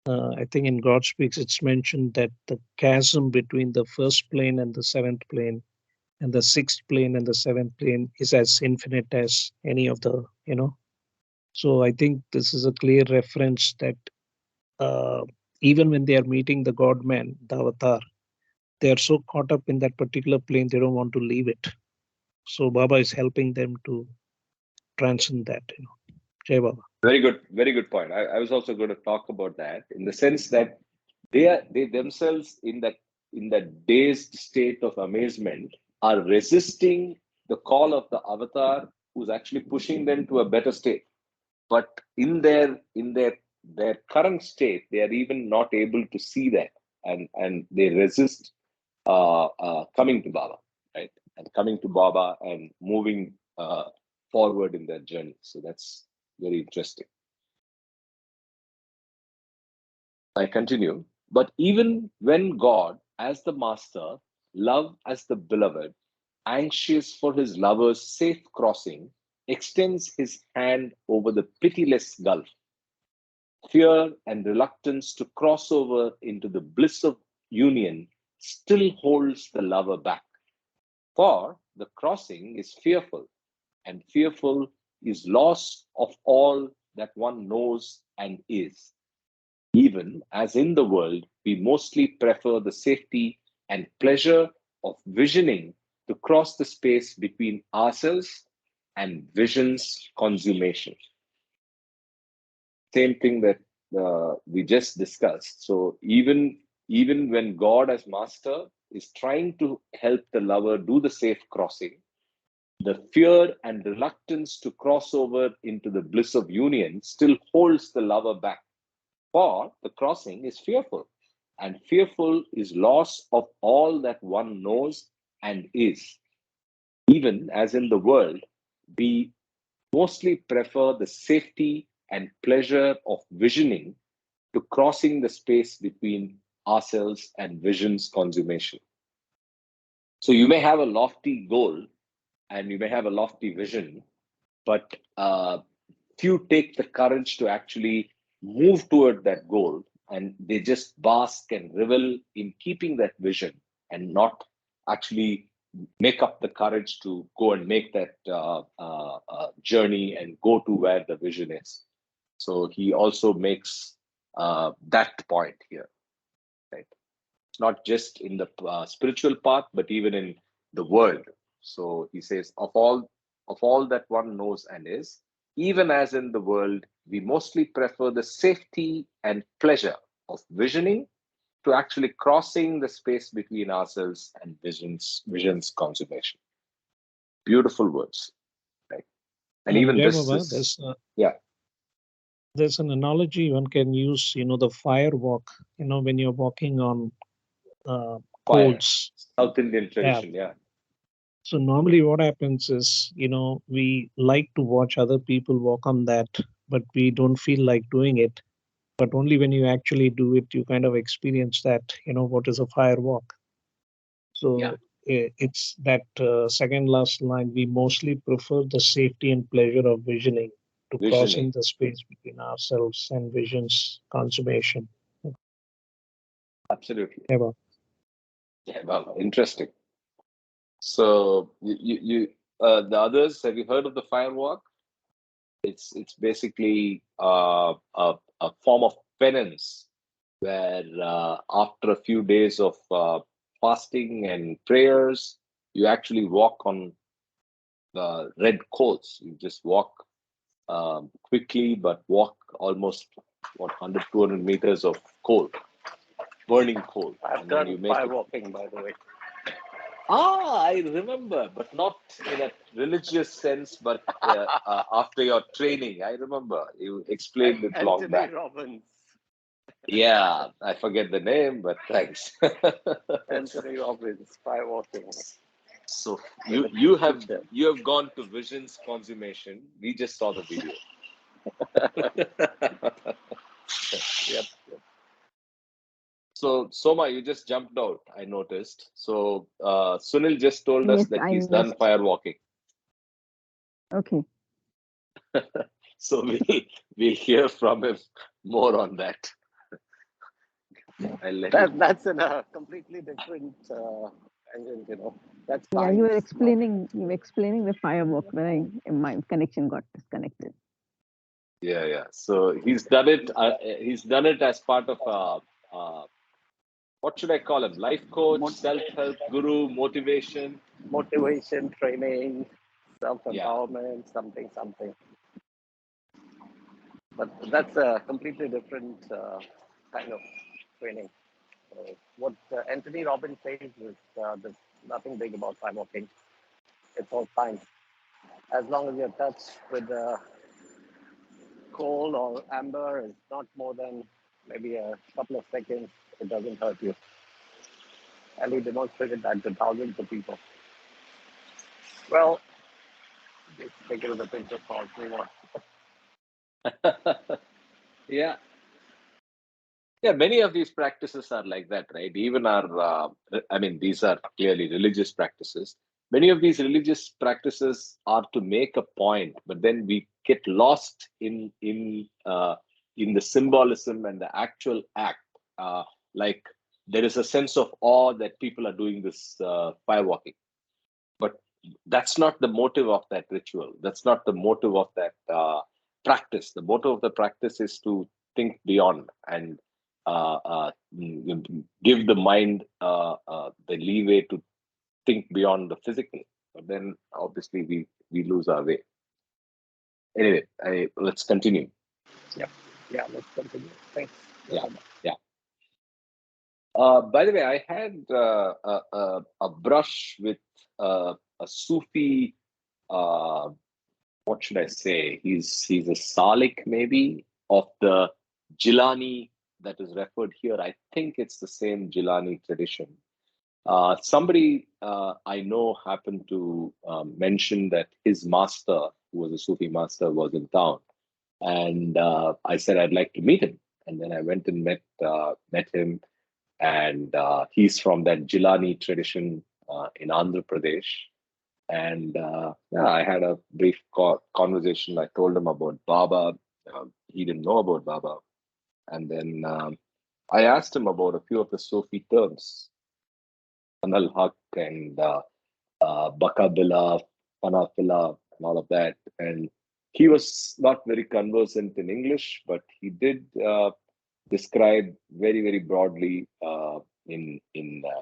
I think in God Speaks, it's mentioned that the chasm between the first plane and the 7th plane and the 6th plane and the 7th plane is as infinite as any of the, So I think this is a clear reference that even when they are meeting the God man, the avatar, they are so caught up in that particular plane, they don't want to leave it. So Baba is helping them to transcend that, Jai Baba. Very good point. I was also going to talk about that in the sense that they themselves in that dazed state of amazement are resisting the call of the avatar who's actually pushing them to a better state. But in their current state, they are even not able to see that, and they resist coming to Baba, right? And coming to Baba and moving forward in their journey. So that's very interesting. I continue. But even when God, as the master, love as the beloved, anxious for his lover's safe crossing, extends his hand over the pitiless gulf, fear and reluctance to cross over into the bliss of union still holds the lover back. For the crossing is fearful, and fearful is loss of all that one knows and is. Even as in the world, we mostly prefer the safety and pleasure of visioning to cross the space between ourselves and vision's consummation. Same thing that we just discussed. So even when God as master is trying to help the lover do the safe crossing, the fear and reluctance to cross over into the bliss of union still holds the lover back. For the crossing is fearful, and fearful is loss of all that one knows and is. Even as in the world, we mostly prefer the safety and pleasure of visioning to crossing the space between ourselves and vision's consummation. So you may have a lofty goal and you may have a lofty vision, but few take the courage to actually move toward that goal, and they just bask and revel in keeping that vision and not actually make up the courage to go and make that journey and go to where the vision is. So he also makes that point here, right? It's not just in the spiritual path, but even in the world. So he says, of all that one knows and is, even as in the world, we mostly prefer the safety and pleasure of visioning to actually crossing the space between ourselves and vision's consummation. Beautiful words, right? And even Jai this Baba, is, yeah, there's an analogy one can use, the fire walk, when you're walking on fire, coals. South Indian Yeah. tradition, yeah. So normally what happens is, we like to watch other people walk on that, but we don't feel like doing it. but only when you actually do it, you kind of experience that, what is a firewalk. So Yeah. it's that second last line. We mostly prefer the safety and pleasure of visioning to crossing the space between ourselves and vision's consummation. Absolutely. Yeah, well, Yeah, well, interesting. So the others, have you heard of the firewalk? It's basically a form of penance where after a few days of fasting and prayers, you actually walk on the red coals. You just walk quickly, but walk almost 100, 200 meters of coal, burning coal. I've And then done you make it. firewalking, by the way. Ah, I remember, but not in a religious sense, but after your training. I remember you explained it long Anthony back. Robbins. Yeah, I forget the name, but thanks. Anthony Robbins, firewalking. So With you a have teacher. gone to Vision's consummation. We just saw the video. Yep. So Soma, you just jumped out, I noticed. So Sunil just told us Yes, that I he's done missed. firewalking. Okay. So we'll hear from him more on that. I'll let him. That's in a completely different engine, That's Yeah, science. you were explaining the firewalk when my connection got disconnected. Yeah. So he's done it. He's done it as part of what should I call him? Life coach, self-help guru, Motivation, training, Yeah. self-empowerment, something. But that's a completely different kind of training. What Anthony Robbins says is there's nothing big about firewalking. It's all science. As long as you're touched with coal or amber, it's not more than maybe a couple of seconds. It doesn't hurt you. And he demonstrated that to thousands of people. Well, just take it with a pinch of salt. Move on. Yeah. Yeah, many of these practices are like that, right? Even these are clearly religious practices. Many of these religious practices are to make a point, but then we get lost in the symbolism and the actual act. Like there is a sense of awe that people are doing this firewalking, but that's not the motive of that ritual. That's not the motive of that practice. The motive of the practice is to think beyond and give the mind the leeway to think beyond the physical. But then obviously we lose our way. Anyway, let's continue. Yeah, let's continue. Thanks. Yeah. By the way, I had a brush with a Sufi. What should I say? He's a Salik maybe of the Jilani that is referred here. I think it's the same Jilani tradition. Somebody I know happened to mention that his master, who was a Sufi master, was in town, and I said I'd like to meet him. And then I went and met him, and he's from that Jilani tradition in Andhra Pradesh. And yeah, I had a brief conversation. I told him about Baba. He didn't know about Baba. And then I asked him about a few of the Sufi terms, Anal Haq and Bakabila, Panafila, and all of that. And he was not very conversant in English, but he did describe very, very broadly in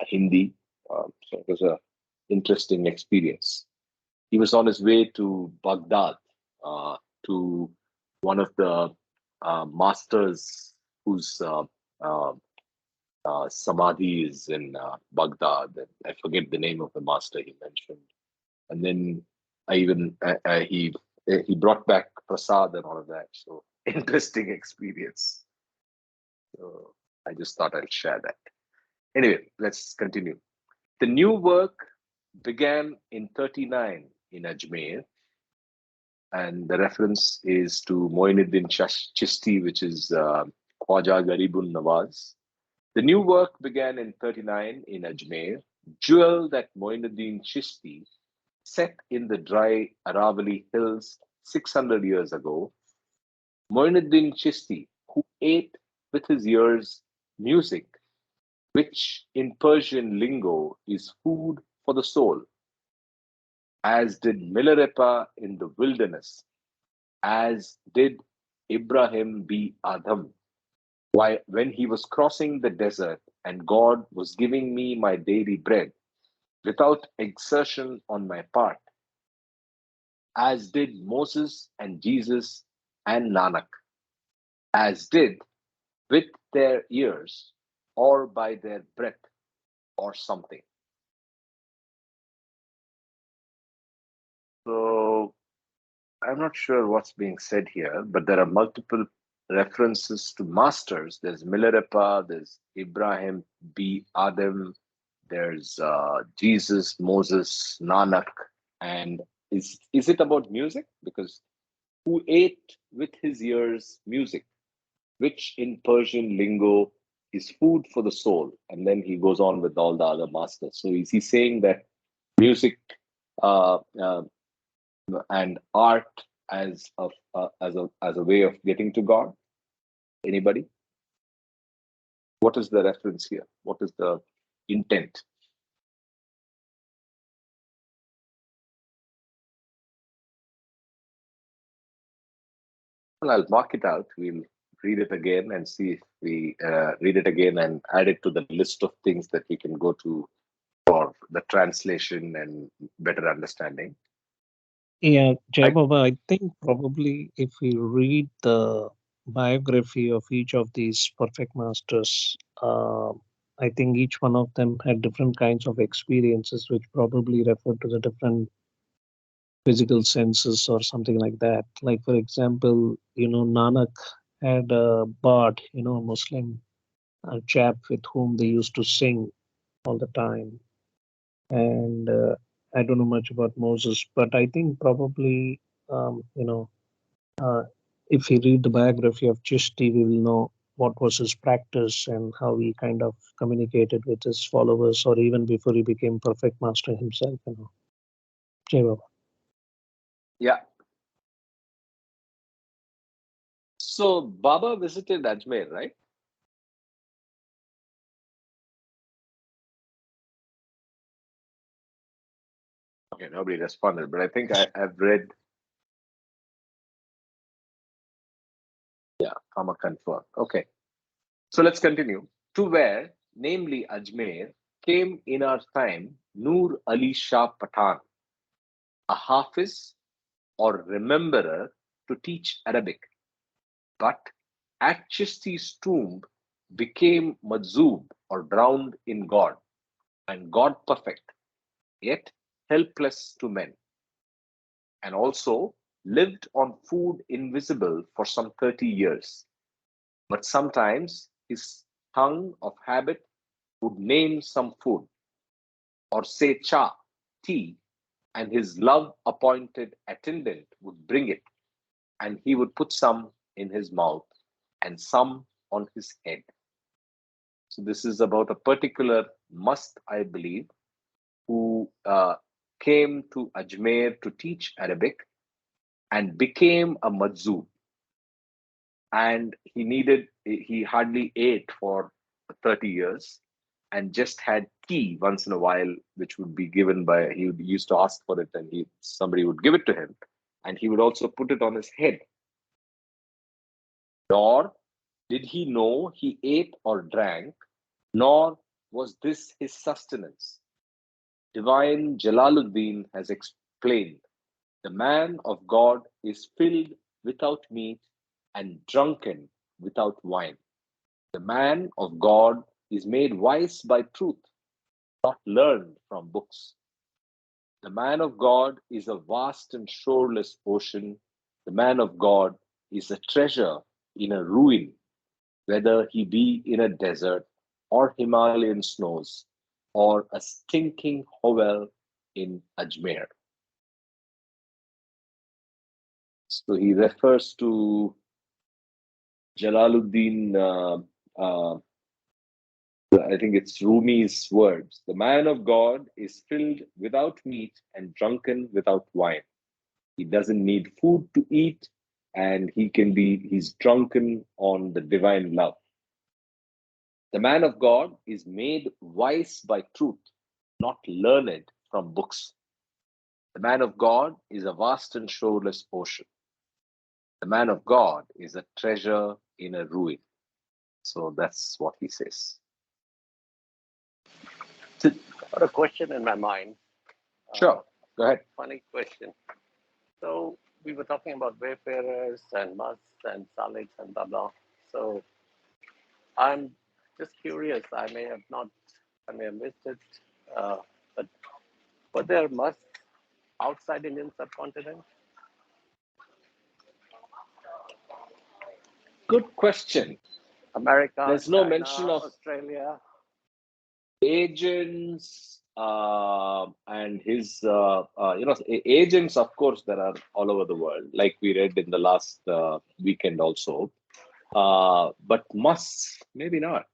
Hindi. So it was a interesting experience. He was on his way to Baghdad to one of the masters whose uh, samadhi is in Baghdad. I forget the name of the master he mentioned. And then he brought back prasad and all of that. So interesting experience. So I just thought I'll share that. Anyway, let's continue. The new work began in 39 in Ajmer, and the reference is to Moinuddin Chishti, which is Khwaja Garibun Nawaz. The new work began in 39 in Ajmer, jewel that Moinuddin Chishti set in the dry Aravali hills 600 years ago. Moinuddin Chishti, who ate with his ears music, which in Persian lingo is food for the soul, as did Milarepa in the wilderness, as did Ibrahim B. Adam, when he was crossing the desert and God was giving me my daily bread without exertion on my part, as did Moses and Jesus and Nanak, as did with their ears or by their breath or something. So I'm not sure what's being said here, but there are multiple references to masters. There's Milarepa, there's Ibrahim B. Adam, there's Jesus, Moses, Nanak, and is it about music? Because who ate with his ears music, which in Persian lingo is food for the soul, and then he goes on with all the other masters. So is he saying that music uh, uh, and art as a way of getting to God? Anybody? What is the reference here? What is the intent? Well, I'll mark it out. We'll read it again and see if we read it again and add it to the list of things that we can go to for the translation and better understanding. Yeah, Jai I, Baba, I think probably if we read the biography of each of these perfect masters, I think each one of them had different kinds of experiences, which probably refer to the different physical senses or something like that. Like, for example, Nanak had a bard, a Muslim chap with whom they used to sing all the time. And I don't know much about Moses, but I think probably, um, you know, uh, if we read the biography of Chishti, we will know what was his practice and how he kind of communicated with his followers, or even before he became perfect master himself. Jai Baba. yeah. So Baba visited Ajmer, right? Okay, nobody responded, but I think I've read. Yeah, Kama confirmed. Okay, so let's continue. To where, namely Ajmer, came in our time Noor Ali Shah Pathan, a Hafiz or rememberer to teach Arabic, but at Chisti's tomb became Majzub or drowned in God and God perfect, yet helpless to men, and also lived on food invisible for some 30 years. But sometimes his tongue of habit would name some food or say cha, tea, and his love appointed attendant would bring it, and he would put some in his mouth and some on his head. So, this is about a particular must, I believe, who came to Ajmer to teach Arabic and became a Majzub. And he hardly ate for 30 years and just had tea once in a while, which would be given by, used to ask for it and somebody would give it to him. And he would also put it on his head. Nor did he know he ate or drank, nor was this his sustenance. Divine Jalaluddin has explained, the man of God is filled without meat and drunken without wine. The man of God is made wise by truth, not learned from books. The man of God is a vast and shoreless ocean. The man of God is a treasure in a ruin, whether he be in a desert or Himalayan snows or a stinking hovel in Ajmer. So he refers to Jalaluddin, I think it's Rumi's words. The man of God is filled without meat and drunken without wine. He doesn't need food to eat, and he's drunken on the divine love. The man of God is made wise by truth, not learned from books. The man of God is a vast and shoreless ocean. The man of God is a treasure in a ruin. So that's what he says. Got a question in my mind. Sure, go ahead. Funny question. So we were talking about wayfarers and musts and saliks and blah blah. So I'm just curious. I may have missed it. But were there musts outside Indian subcontinent? Good question. America, There's no China, mention of Australia. agents and his agents. Of course there are all over the world, like we read in the last weekend also, but musts maybe not.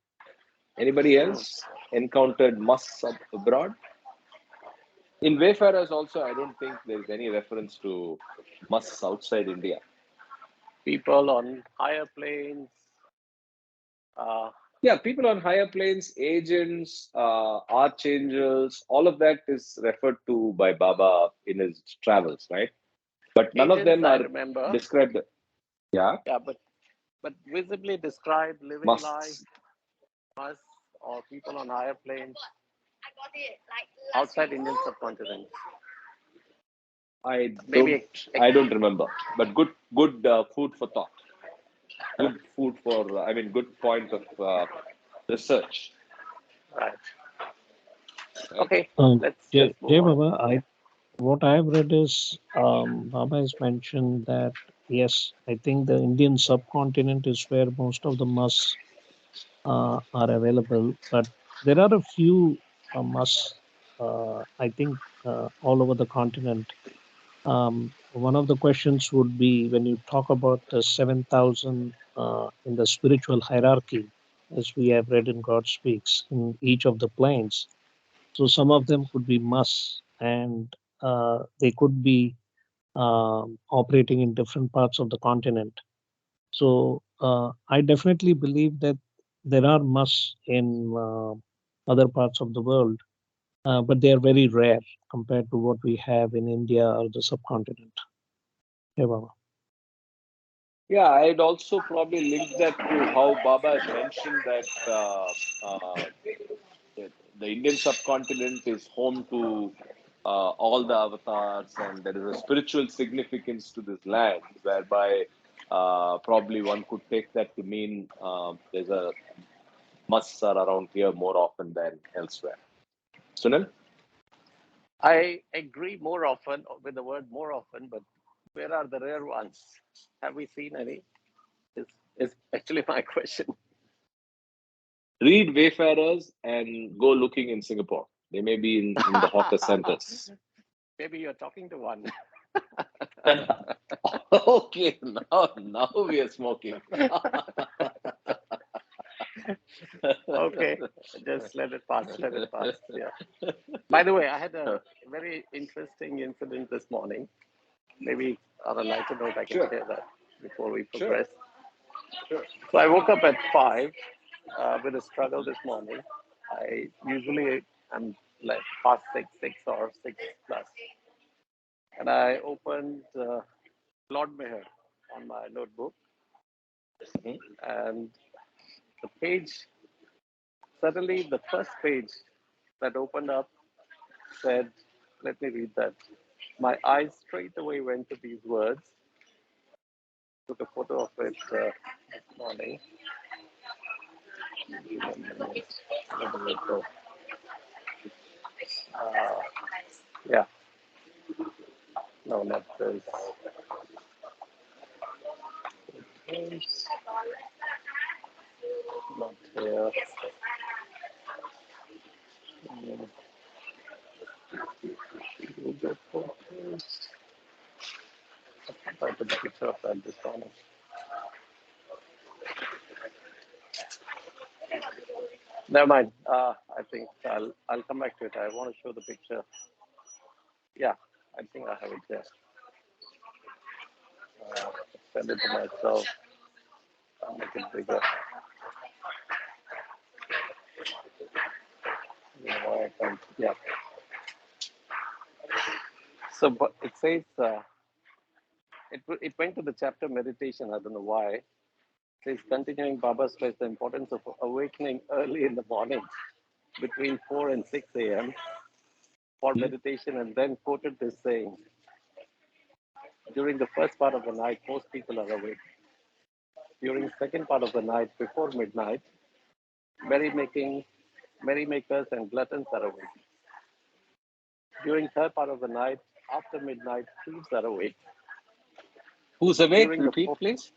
Anybody else encountered musts abroad? In wayfarers also, I don't think there's any reference to musts outside India. People on higher planes. Yeah, people on higher planes, agents, archangels, all of that is referred to by Baba in his travels, right? But none of Agents, them I are remember. described. Yeah, Yeah, but visibly described living life, musts. us or people on higher planes outside Indian subcontinent. I Maybe don't remember. But good food for thought. Good food for. I mean, good point of research. right. Right? Okay, let's Jay, move Jay on. Baba, what I've read is Baba has mentioned that yes, I think the Indian subcontinent is where most of the musts are available, but there are a few musts, I think, all over the continent. One of the questions would be when you talk about the 7,000 in the spiritual hierarchy, as we have read in God Speaks, in each of the planes. So some of them could be musts, and they could be operating in different parts of the continent. So I definitely believe that there are musts in other parts of the world, but they are very rare compared to what we have in India or the subcontinent. Yeah, Baba. Yeah, I'd also probably link that to how Baba had mentioned that the Indian subcontinent is home to all the avatars, and there is a spiritual significance to this land, whereby probably one could take that to mean there's a musts are around here more often than elsewhere. Sunil? I agree more often with the word more often, but where are the rare ones? Have we seen any? Is actually my question. Read Wayfarers and go looking in Singapore. They may be in the hawker centers. Maybe you're talking to one. Okay, now we are smoking. Okay, just let it pass. Let it pass. Yeah. By the way, I had a very interesting incident this morning. Maybe on a lighter note, I can Sure. share that before we Sure. progress. Sure. So I woke up at 5 with a struggle this morning. I usually am like past 6 or 6 plus. And I opened Lord Mayor on my notebook, Mhm. and the page, suddenly the first page that opened up said, let me read that. My eyes straight away went to these words. Took a photo of it this morning. Where did it go? Uh, yeah, no, not this. Not here. Google Photos. I put a picture of that this morning. Never mind. I think I'll come back to it. I want to show the picture. Yeah, I think I have it there. Uh, Send it to myself. I'll make it bigger. You know why I can't. Yeah. So, but it says it went to the chapter meditation. I don't know why. It says continuing Baba stress the importance of awakening early in the morning between 4 and 6 a.m. for meditation, and then quoted this saying: during the first part of the night, most people are awake. During the second part of the night, before midnight, merrymaking, merrymakers and gluttons are awake. During third part of the night, after midnight, thieves are awake. Who's awake? During the Repeat, fourth, please.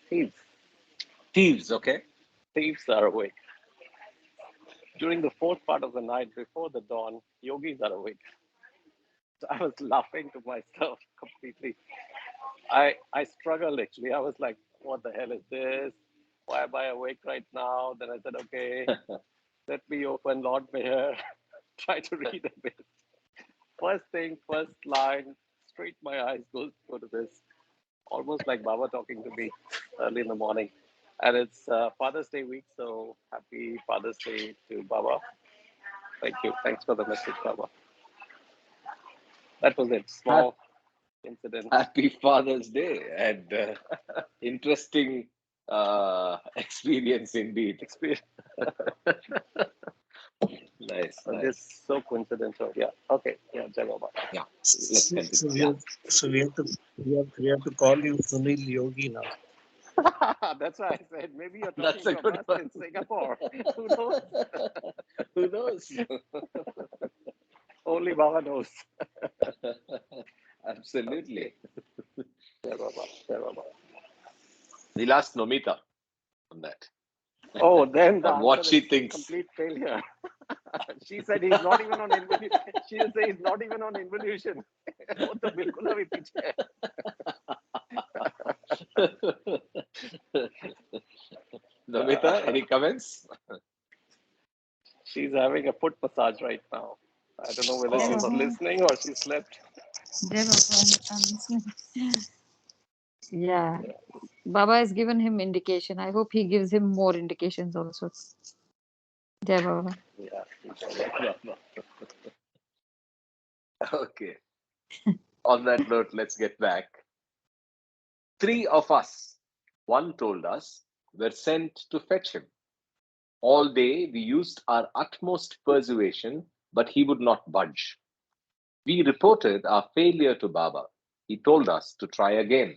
thieves, Thieves. Okay. thieves are awake. During the fourth part of the night, before the dawn, yogis are awake. So I was laughing to myself completely. I struggled actually. I was like, what the hell is this? Why am I awake right now? Then I said, okay, let me open Lord Mayor, try to read a bit. First thing, first line, straight my eyes go to this. Almost like Baba talking to me early in the morning. And it's Father's Day week, so happy Father's Day to Baba. Thank you. Thanks for the message, Baba. That was it. Small incident. Happy Father's Day, and interesting experience indeed. Experience. Nice, nice. This so coincidental. Yeah. Okay. Yeah. Jai Baba. Yeah, let's So, continue. so we Yeah. have, so we have to call you Sunil Yogi now. That's why I said maybe you're That's talking a from good us one. in Singapore. Who knows? Who knows? Only Baba knows. Absolutely. Jai Baba. Jai Baba. We'll ask Nomita on that. Oh, then the On what answer she is thinks. complete failure. She said he's not even on involution. She will say he's not even on involution. वो तो बिल्कुल अभी पीछे है. Nomita, any comments? She's having a foot massage right now. I don't know whether Oh. she's listening or she slept. Jai Baba, I'm listening. Yeah. Baba has given him indication. I hope he gives him more indications also. Jai Baba. Yeah. Okay. On that note, let's get back. 3 of us, one told us, were sent to fetch him. All day we used our utmost persuasion, but he would not budge. We reported our failure to Baba. He told us to try again.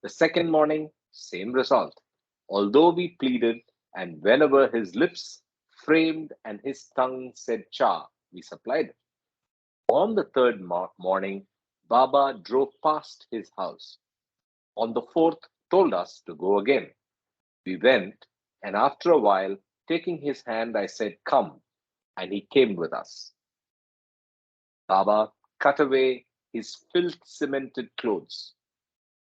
The second morning, same result. Although we pleaded, and whenever his lips framed and his tongue said cha, we supplied it. On the third morning, Baba drove past his house. On the fourth, told us to go again. We went, and after a while, taking his hand, I said, come, and he came with us. Baba cut away his filth cemented clothes.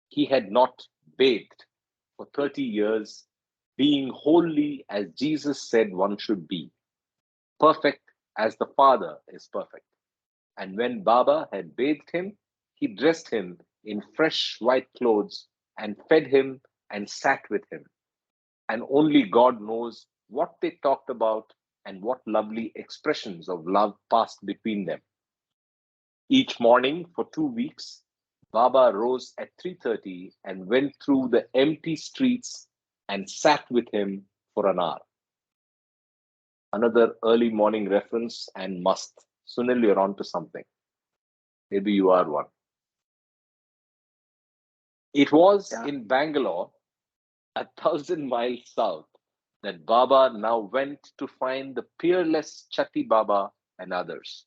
He had not bathed for 30 years, being holy as Jesus said one should be, perfect as the Father is perfect. And when Baba had bathed him, he dressed him in fresh white clothes and fed him and sat with him. And only God knows what they talked about and what lovely expressions of love passed between them. Each morning for 2 weeks, Baba rose at 3:30 and went through the empty streets and sat with him for an hour. Another early morning reference and must. Sunil, you're on to something. Maybe you are one. It was Yeah. in Bangalore, 1,000 miles south, that Baba now went to find the peerless Chatti Baba and others.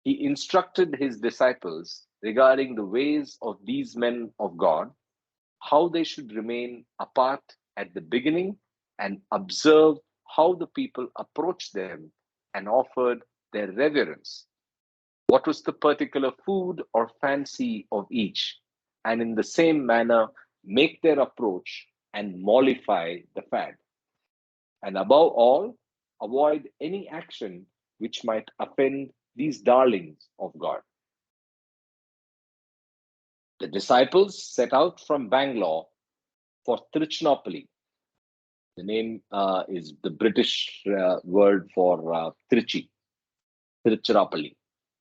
He instructed his disciples regarding the ways of these men of God, how they should remain apart at the beginning and observe how the people approached them and offered their reverence. What was the particular food or fancy of each, and in the same manner make their approach and mollify the fad. And above all, avoid any action which might offend these darlings of God. The disciples set out from Bangalore for Trichinopoli. The name is the British word for Trichy, Tiruchirappalli.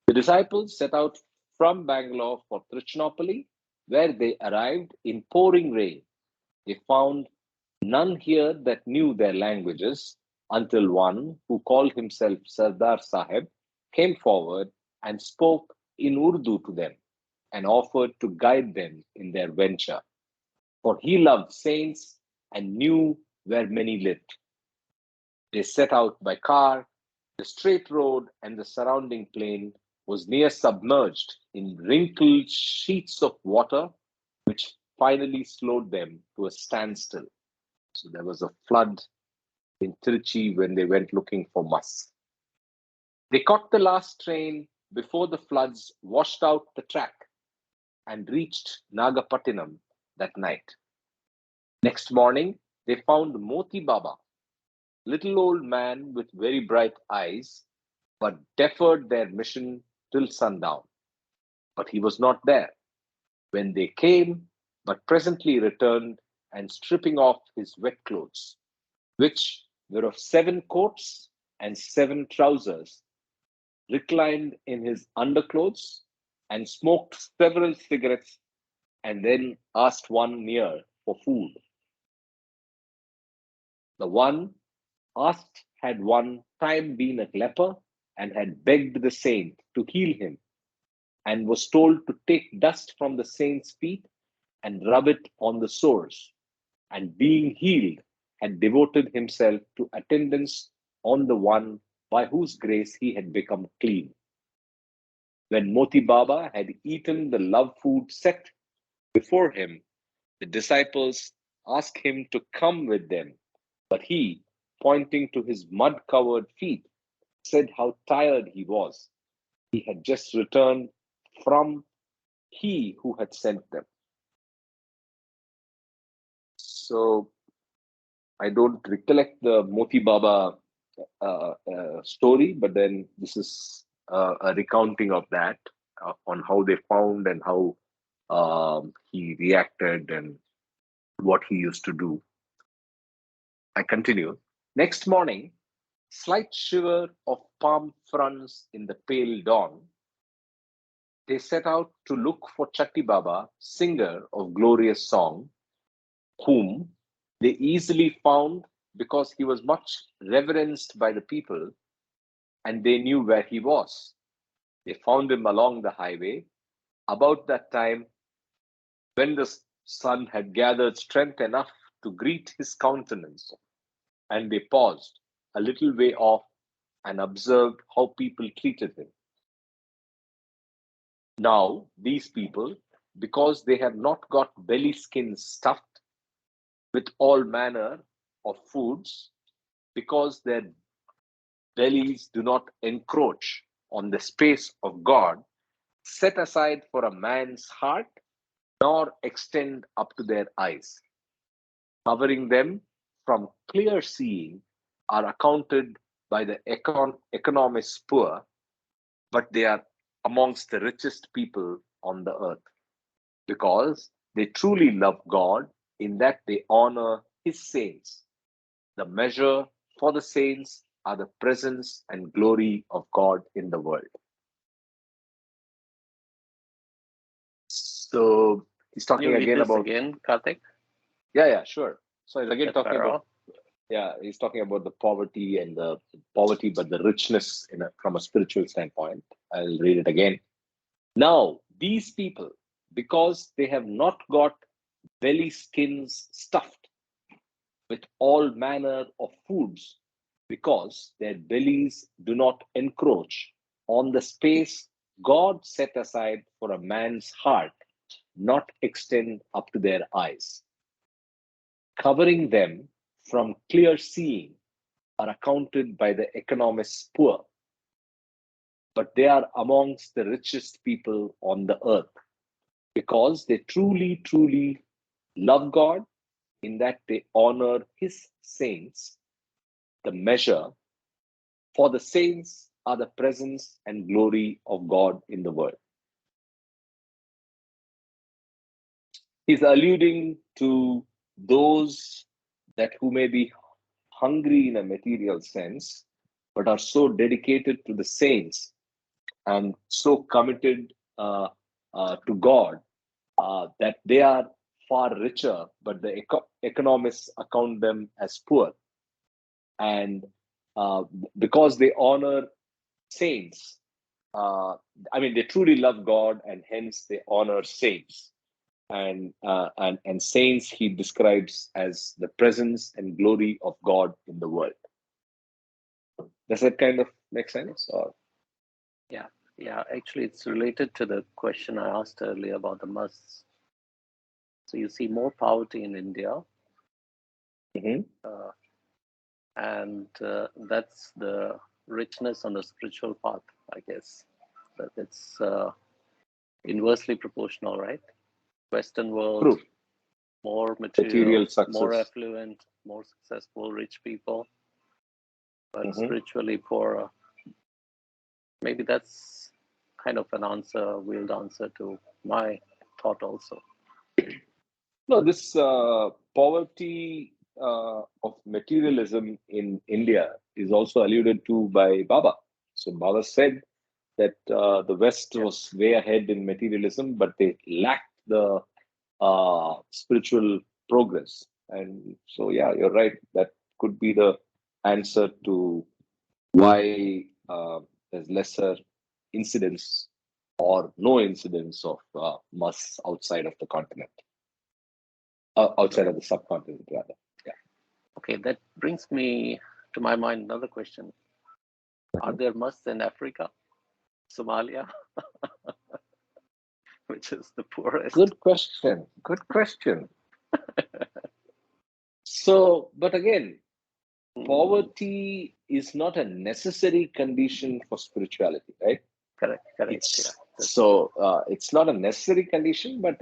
The disciples set out from Bangalore for Trichinopoli, where they arrived in pouring rain. They found none here that knew their languages until one who called himself Sardar Sahib came forward and spoke in Urdu to them and offered to guide them in their venture. For he loved saints and knew where many lived. They set out by car. The straight road and the surrounding plain was near submerged in wrinkled sheets of water, which finally slowed them to a standstill. So there was a flood in Trichy when they went looking for musk. They caught the last train before the floods washed out the track and reached Nagapattinam that night. Next morning, they found Moti Baba, little old man with very bright eyes, but deferred their mission till sundown. But he was not there when they came, but presently returned and stripping off his wet clothes, which were of 7 coats and 7 trousers, reclined in his underclothes and smoked several cigarettes and then asked one near for food. The one asked had one time been a leper and had begged the saint to heal him and was told to take dust from the saint's feet and rub it on the sores, and being healed, had devoted himself to attendance on the one by whose grace he had become clean. When Moti Baba had eaten the love food set before him, the disciples asked him to come with them, but he, pointing to his mud covered feet, said how tired he was. He had just returned from he who had sent them. So I don't recollect the Moti Baba story, but then this is a recounting of that on how they found and how he reacted and what he used to do. I continue. Next morning, slight shiver of palm fronds in the pale dawn, they set out to look for Chatti Baba, singer of glorious song, whom they easily found because he was much reverenced by the people and they knew where he was. They found him along the highway about that time when the sun had gathered strength enough to greet his countenance, and they paused a little way off and observed how people treated him. Now, these people, because they have not got belly skins stuffed with all manner of foods, because their bellies do not encroach on the space of God, set aside for a man's heart, nor extend up to their eyes, covering them from clear seeing, are accounted by the economists poor, but they are amongst the richest people on the earth, because they truly love God in that they honor his saints. The measure for the saints are the presence and glory of God in the world. So he's Can you talking read again this about, again, Karthik? yeah, sure. So he's again That talking about, paragraph? yeah, he's talking about the poverty and the poverty, but the richness from a spiritual standpoint. I'll read it again. Now, these people, because they have not got belly skins stuffed with all manner of foods, because their bellies do not encroach on the space God set aside for a man's heart, not extend up to their eyes, covering them from clear seeing, are accounted by the economists poor, but they are amongst the richest people on the earth, because they truly, truly love God in that they honor his saints. the measure, for the saints are the presence and glory of God in the world. He's alluding to those that who may be hungry in a material sense, but are so dedicated to the saints and so committed to God that they are far richer, but the economists account them as poor. And because they honor saints, they truly love God, and hence they honor saints. And saints he describes as the presence and glory of God in the world. Does that kind of make sense? Or Yeah. Actually, it's related to the question I asked earlier about the musts. So you see more poverty in India, and that's the richness on the spiritual path, I guess. That it's inversely proportional, right? Western world, true. more material, Material success. more affluent, more successful, rich people, but spiritually poorer. Maybe that's kind of an answer, veiled answer to my thought also. No, this poverty of materialism in India is also alluded to by Baba. So Baba said that the West was way ahead in materialism, but they lacked the spiritual progress. And so, yeah, you're right. That could be the answer to why there's lesser incidence or no incidence of musts outside of the continent, outside of the subcontinent, rather. Yeah. Okay, that brings me to my mind another question. Are there musts in Africa, Somalia, which is the poorest? Good question. Good question. So, but again, poverty is not a necessary condition for spirituality, right? Correct. It's not a necessary condition, but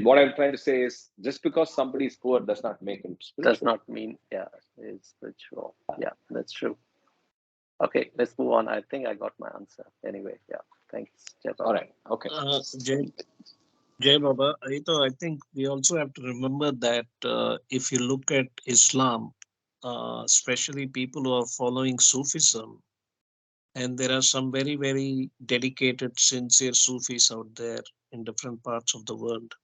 what I'm trying to say is, just because somebody is poor does not make him spiritual. Does not mean, it's spiritual. Yeah, that's true. Okay, let's move on. I think I got my answer. Anyway, yeah, thanks, Jai Baba. All right. Okay. Jai Baba, I think we also have to remember that if you look at Islam, especially people who are following Sufism, and there are some very, very dedicated, sincere Sufis out there in different parts of the world.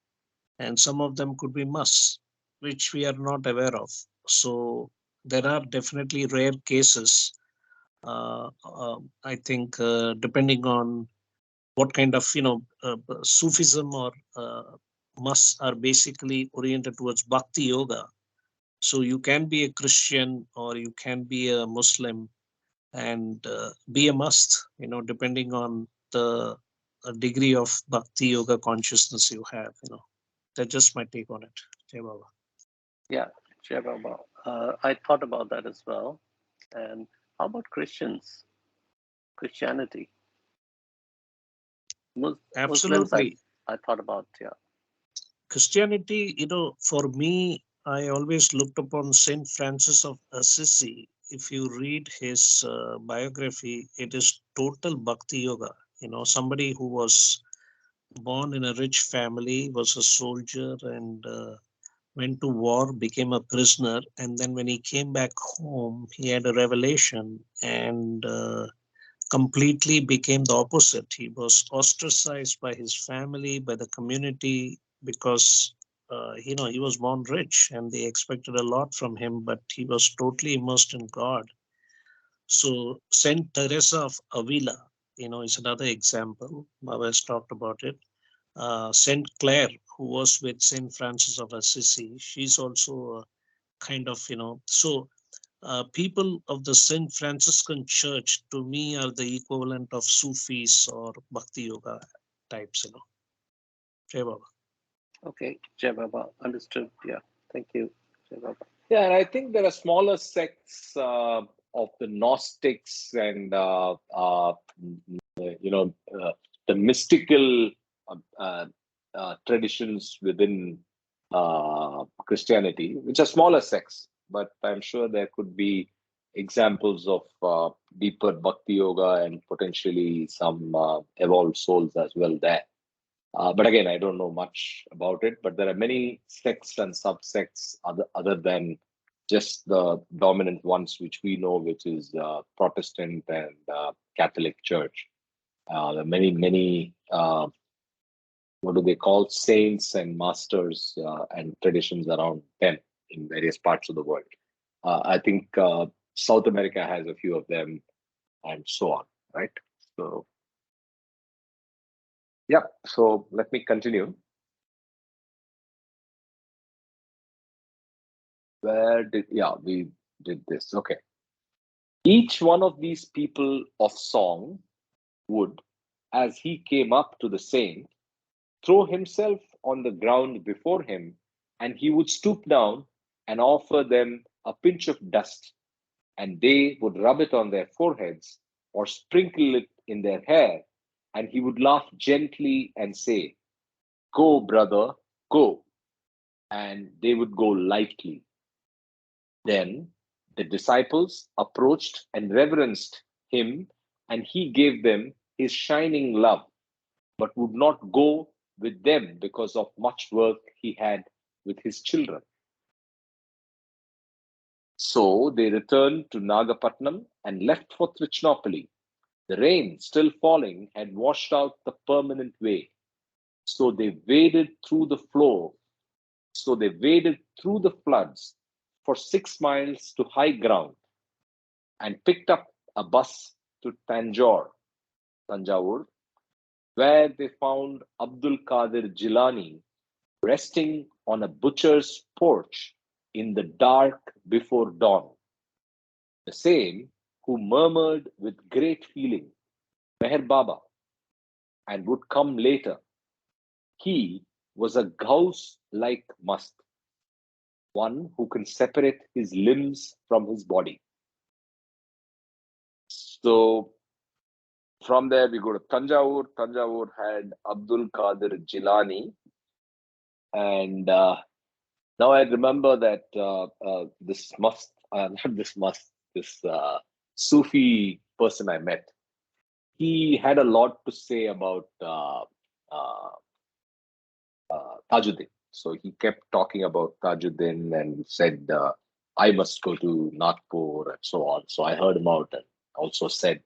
And some of them could be musts, which we are not aware of. So there are definitely rare cases. I think depending on what kind of Sufism or musts are basically oriented towards Bhakti Yoga. So you can be a Christian or you can be a Muslim and be a must, depending on the degree of Bhakti Yoga consciousness you have. That's just my take on it. Jai Baba. Yeah, Jai Baba. I thought about that as well. And how about Christianity? Muslims, Absolutely. I thought about, Christianity, for me, I always looked upon Saint Francis of Assisi. If you read his biography, it is total Bhakti Yoga. Somebody who was born in a rich family, was a soldier, and went to war, became a prisoner, and then when he came back home, he had a revelation and completely became the opposite. He was ostracized by his family, by the community, because he was born rich and they expected a lot from him, but he was totally immersed in God. So Saint Teresa of Avila, is another example. Baba has talked about it. Saint Clare, who was with Saint Francis of Assisi, she's also a kind of, so people of the Saint Franciscan Church, to me, are the equivalent of Sufis or Bhakti Yoga types. Jai Baba. Okay, Jai Baba, understood. Yeah, thank you, Jai Baba. Yeah, and I think there are smaller sects of the Gnostics and the mystical traditions within Christianity, which are smaller sects, but I'm sure there could be examples of deeper bhakti yoga and potentially some evolved souls as well there. But again, I don't know much about it. But there are many sects and subsects other than just the dominant ones which we know, which is Protestant and Catholic Church. There are many what do they call, saints and masters and traditions around them in various parts of the world. I think South America has a few of them, and so on, right? So, yeah. So let me continue. We did this. Okay. Each one of these people of song would, as he came up to the saint, throw himself on the ground before him, and he would stoop down and offer them a pinch of dust, and they would rub it on their foreheads or sprinkle it in their hair, and he would laugh gently and say, "Go, brother, go," and they would go lightly. Then the disciples approached and reverenced him, and he gave them his shining love, but would not go with them because of much work he had with his children. So they returned to Nagapatnam and left for Trichinopoli. The rain, still falling, had washed out the permanent way. So they waded through the flow. So they waded through the floods for 6 miles to high ground and picked up a bus to Tanjavur, where they found Abdul Qadir Jilani resting on a butcher's porch in the dark before dawn. The same who murmured with great feeling, "Meher Baba," and would come later. He was a Gauss like must, one who can separate his limbs from his body. So from there we go to Tanjavur. Tanjavur had Abdul Qadir Jilani, and now I remember that this Sufi person I met, he had a lot to say about Tajuddin. So he kept talking about Tajuddin and said, I must go to Nagpur and so on. So I heard him out and also said,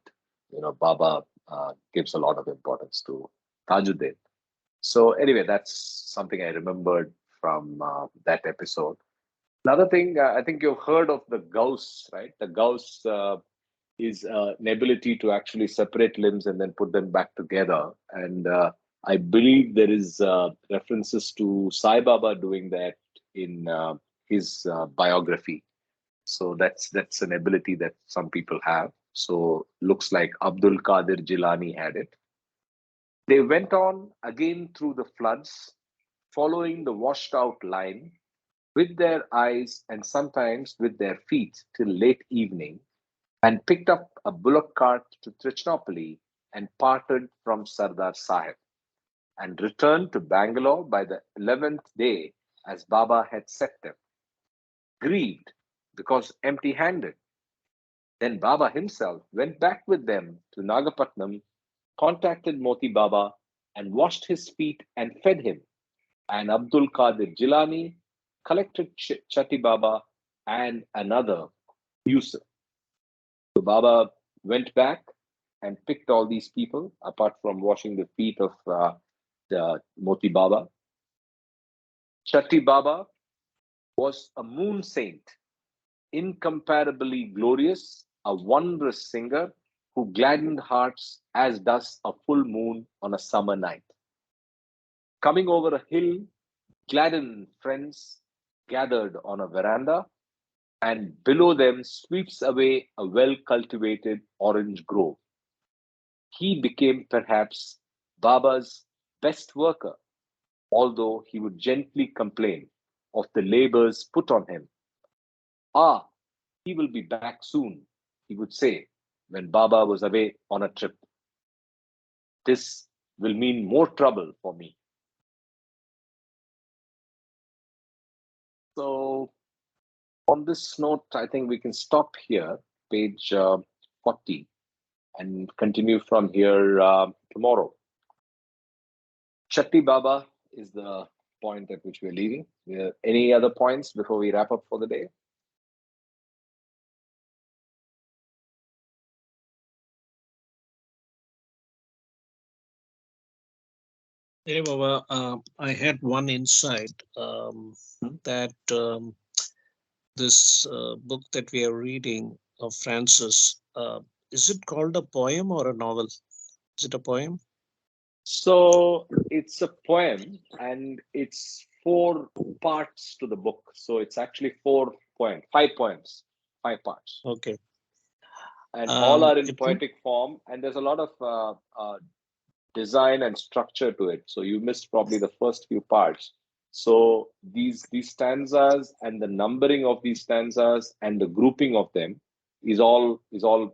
Baba gives a lot of importance to Tajuddin. So anyway, that's something I remembered from that episode. Another thing, I think you've heard of the Gauss, right? The Gauss is an ability to actually separate limbs and then put them back together. And I believe there is references to Sai Baba doing that in his biography. So that's an ability that some people have. So looks like Abdul Qadir Jilani had it. They went on again through the floods, following the washed out line with their eyes and sometimes with their feet till late evening, and picked up a bullock cart to Trichinopoli and parted from Sardar Sahib, and returned to Bangalore by the 11th day as Baba had set them, grieved because empty handed. Then Baba himself went back with them to Nagapatnam, contacted Moti Baba, and washed his feet and fed him. And Abdul Qadir Jilani collected Chatti Baba and another, Yusuf. So Baba went back and picked all these people, apart from washing the feet of the Moti Baba. Chatti Baba was a moon saint, incomparably glorious, a wondrous singer who gladdened hearts as does a full moon on a summer night. Coming over a hill, gladdened friends gathered on a veranda, and below them sweeps away a well-cultivated orange grove. He became perhaps Baba's best worker, although he would gently complain of the labors put on him. Ah, he will be back soon, he would say when Baba was away on a trip. This will mean more trouble for me. on this note, I think we can stop here, page 40, and continue from here tomorrow. Shakti Baba is the point at which we're leaving. Any other points before we wrap up for the day? Hey, Baba, I had one insight that this book that we are reading of Francis, is it called a poem or a novel? Is it a poem? So it's a poem, and it's 4 parts to the book. So it's actually 5 poems, 5 parts. Okay. And all are in poetic form, and there's a lot of design and structure to it. So you missed probably the first few parts. So these stanzas and the numbering of these stanzas and the grouping of them is all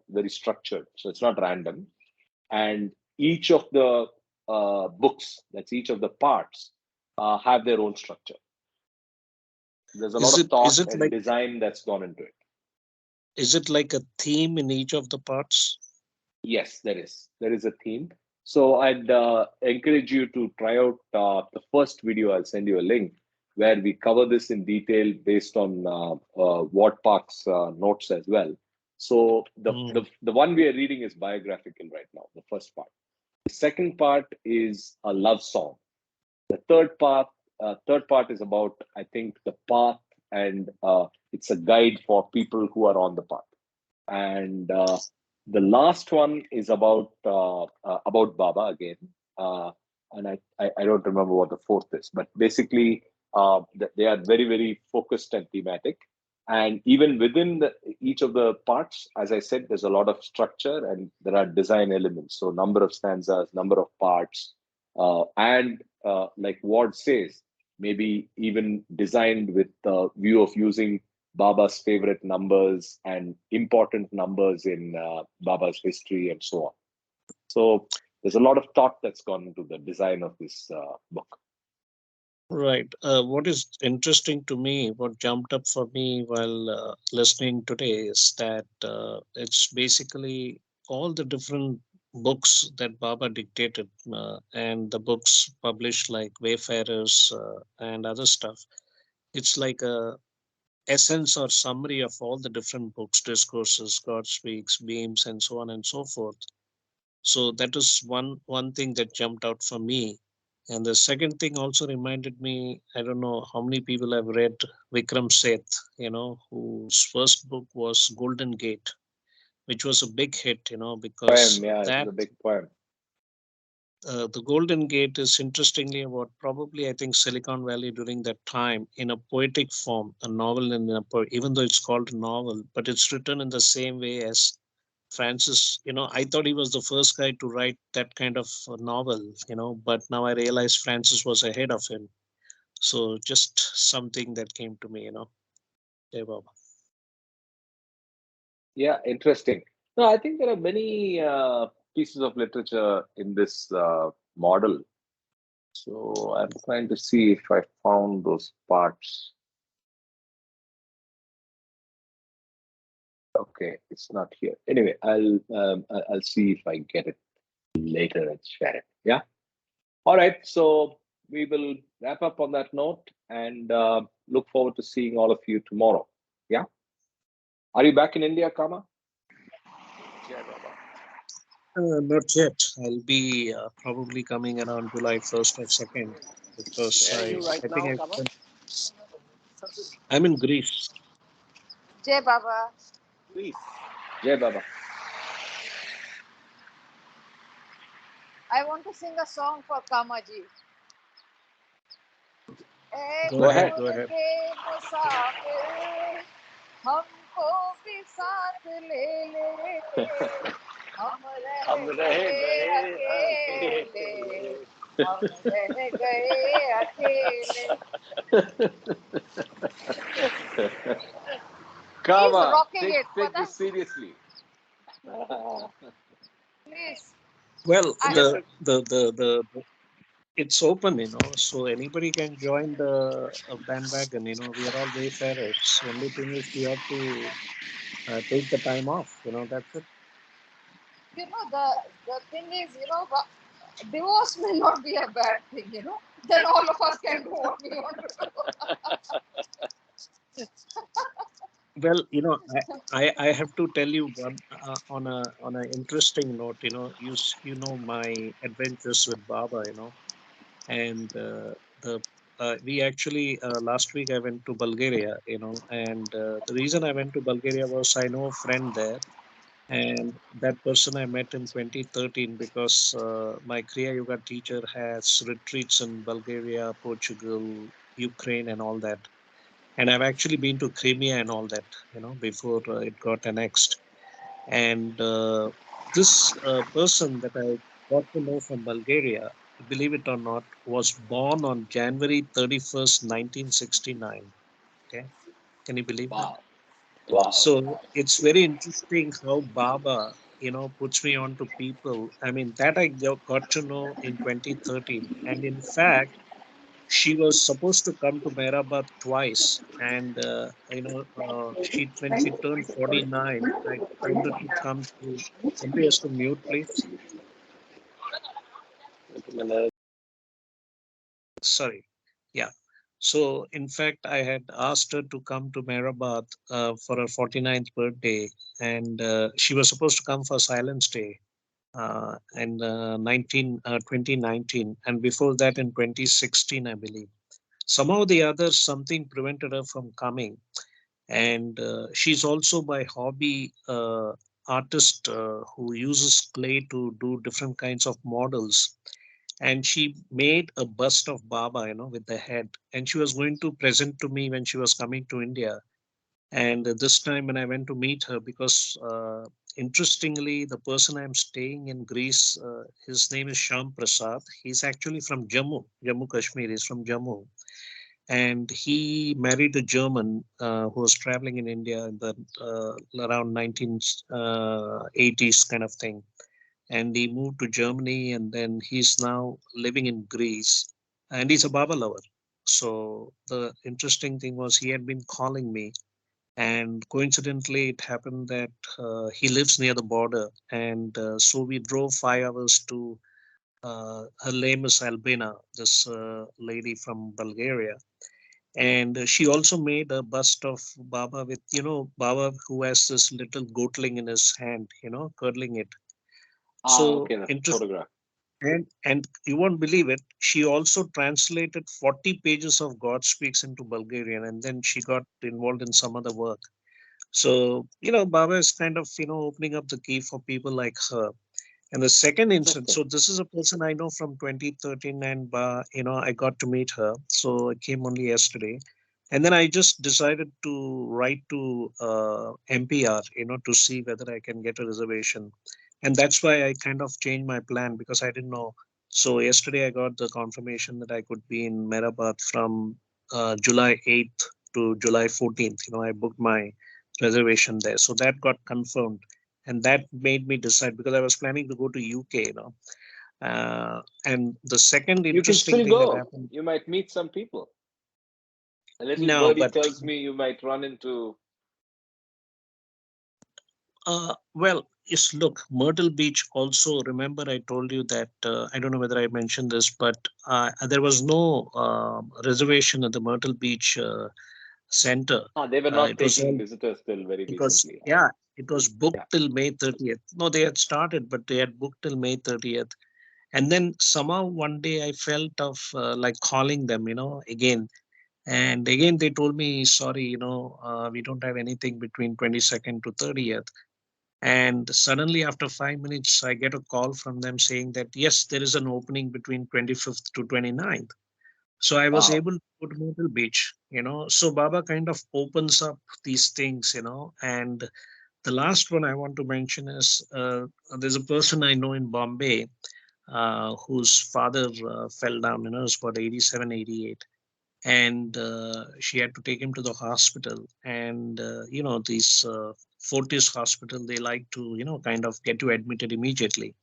very structured. So it's not random. And each of the books, that's each of the parts, have their own structure. There's a lot of thought and design that's gone into it. Is it like a theme in each of the parts? Yes, there is. There is a theme. So I'd encourage you to try out the first video. I'll send you a link where we cover this in detail based on Ward Park's notes as well. So the one we are reading is biographical right now, the first part. The second part is a love song. The third part is about, I think, the path, and it's a guide for people who are on the path. And the last one is about Baba again, and I don't remember what the fourth is, but basically they are very, very focused and thematic. And even within each of the parts, as I said, there's a lot of structure and there are design elements. So number of stanzas, number of parts, and like Ward says, maybe even designed with the view of using Baba's favorite numbers and important numbers in Baba's history and so on. So there's a lot of thought that's gone into the design of this book. Right. What is interesting to me, what jumped up for me while listening today is that it's basically all the different books that Baba dictated and the books published like Wayfarers and other stuff. It's like a essence or summary of all the different books, discourses, God Speaks, Beams, and so on and so forth. So that is one thing that jumped out for me. And the second thing also reminded me, I don't know how many people have read Vikram Seth, whose first book was Golden Gate, which was a big hit, because poem, yeah, it's a big poem. The Golden Gate is interestingly about probably, I think, Silicon Valley during that time in a poetic form, a novel, even though it's called a novel, but it's written in the same way as Francis. I thought he was the first guy to write that kind of novel, but now I realize Francis was ahead of him. So just something that came to me, Hey, Baba. Yeah, interesting. No, I think there are many pieces of literature in this model. So I'm trying to see if I found those parts. Okay, it's not here. Anyway, I'll see if I get it later and share it. Yeah. All right. So we will wrap up on that note and look forward to seeing all of you tomorrow. Yeah. Are you back in India, Kama? Not yet. I'll be probably coming around July 1st or 2nd because I'm in Greece. Jai Baba. Please. Jai Baba. I want to sing a song for Kamaji. Go ahead. हमको भी साथ ले ले हम रह गए अकेले हम रह गए अकेले Kama, take this seriously. Please. Well, it's open, so anybody can join the bandwagon. We are all wayfarers. Only thing is we have to take the time off. That's it. The thing is, divorce may not be a bad thing, Then all of us can do what we want to do. Well, I have to tell you one on a interesting note. You know my adventures with Baba. And the we actually last week I went to Bulgaria. And the reason I went to Bulgaria was I know a friend there, and that person I met in 2013 because my Kriya Yoga teacher has retreats in Bulgaria, Portugal, Ukraine, and all that. And I've actually been to Crimea and all that, before it got annexed. And this person that I got to know from Bulgaria, believe it or not, was born on January 31st, 1969. Okay. Can you believe that? Wow. Wow. So it's very interesting how Baba, puts me on to people. I mean, that I got to know in 2013. And in fact, she was supposed to come to Mehrabad twice. And, when she turned 49, I told her to come to, somebody has to mute, please. Sorry. Yeah. So, in fact, I had asked her to come to Mehrabad for her 49th birthday, and she was supposed to come for Silence Day in 2019, and before that in 2016, I believe. Somehow or the other, something prevented her from coming. And she's also by hobby artist who uses clay to do different kinds of models. And she made a bust of Baba, with the head, and she was going to present to me when she was coming to India. And this time when I went to meet her, because interestingly, the person I'm staying in Greece, his name is Sham Prasad. He's actually from Jammu Kashmir. He's from Jammu, and he married a German who was traveling in India in the around 1980s kind of thing. And he moved to Germany, and then he's now living in Greece, and he's a Baba lover. So the interesting thing was he had been calling me, and coincidentally, it happened that he lives near the border, and so we drove 5 hours to. Her name is Albina, this lady from Bulgaria, and she also made a bust of Baba with, Baba who has this little goatling in his hand, cuddling it. So Okay, the interesting. photograph. And you won't believe it, she also translated 40 pages of God Speaks into Bulgarian, and then she got involved in some other work. So, Baba is kind of, opening up the key for people like her. And the second instance, so this is a person I know from 2013, and I got to meet her. So I came only yesterday, and then I just decided to write to MPR, to see whether I can get a reservation, and that's why I kind of changed my plan because I didn't know. So yesterday I got the confirmation that I could be in Mehrabad from July 8th to July 14th. I booked my reservation there, so that got confirmed, and that made me decide because I was planning to go to UK, and the second You can interesting still thing that go. happened. You might meet some people. A little No, birdie but tells me you might run into. well, yes, look, Myrtle Beach also, remember I told you that, I don't know whether I mentioned this, but there was no reservation at the Myrtle Beach center. They were not It was taking all, visitors till very it was, recently. yeah, it was booked Yeah. till May 30th. No, they had started, but they had booked till May 30th. And then somehow one day I felt of like calling them, again. And again, they told me, sorry, we don't have anything between 22nd to 30th. And suddenly, after 5 minutes, I get a call from them saying that, yes, there is an opening between 25th to 29th. So I was Wow. able to go to Myrtle Beach, So Baba kind of opens up these things, And the last one I want to mention is there's a person I know in Bombay whose father fell down, it's about 87, 88. And she had to take him to the hospital. And, these Fortis hospital, they like to, kind of get you admitted immediately.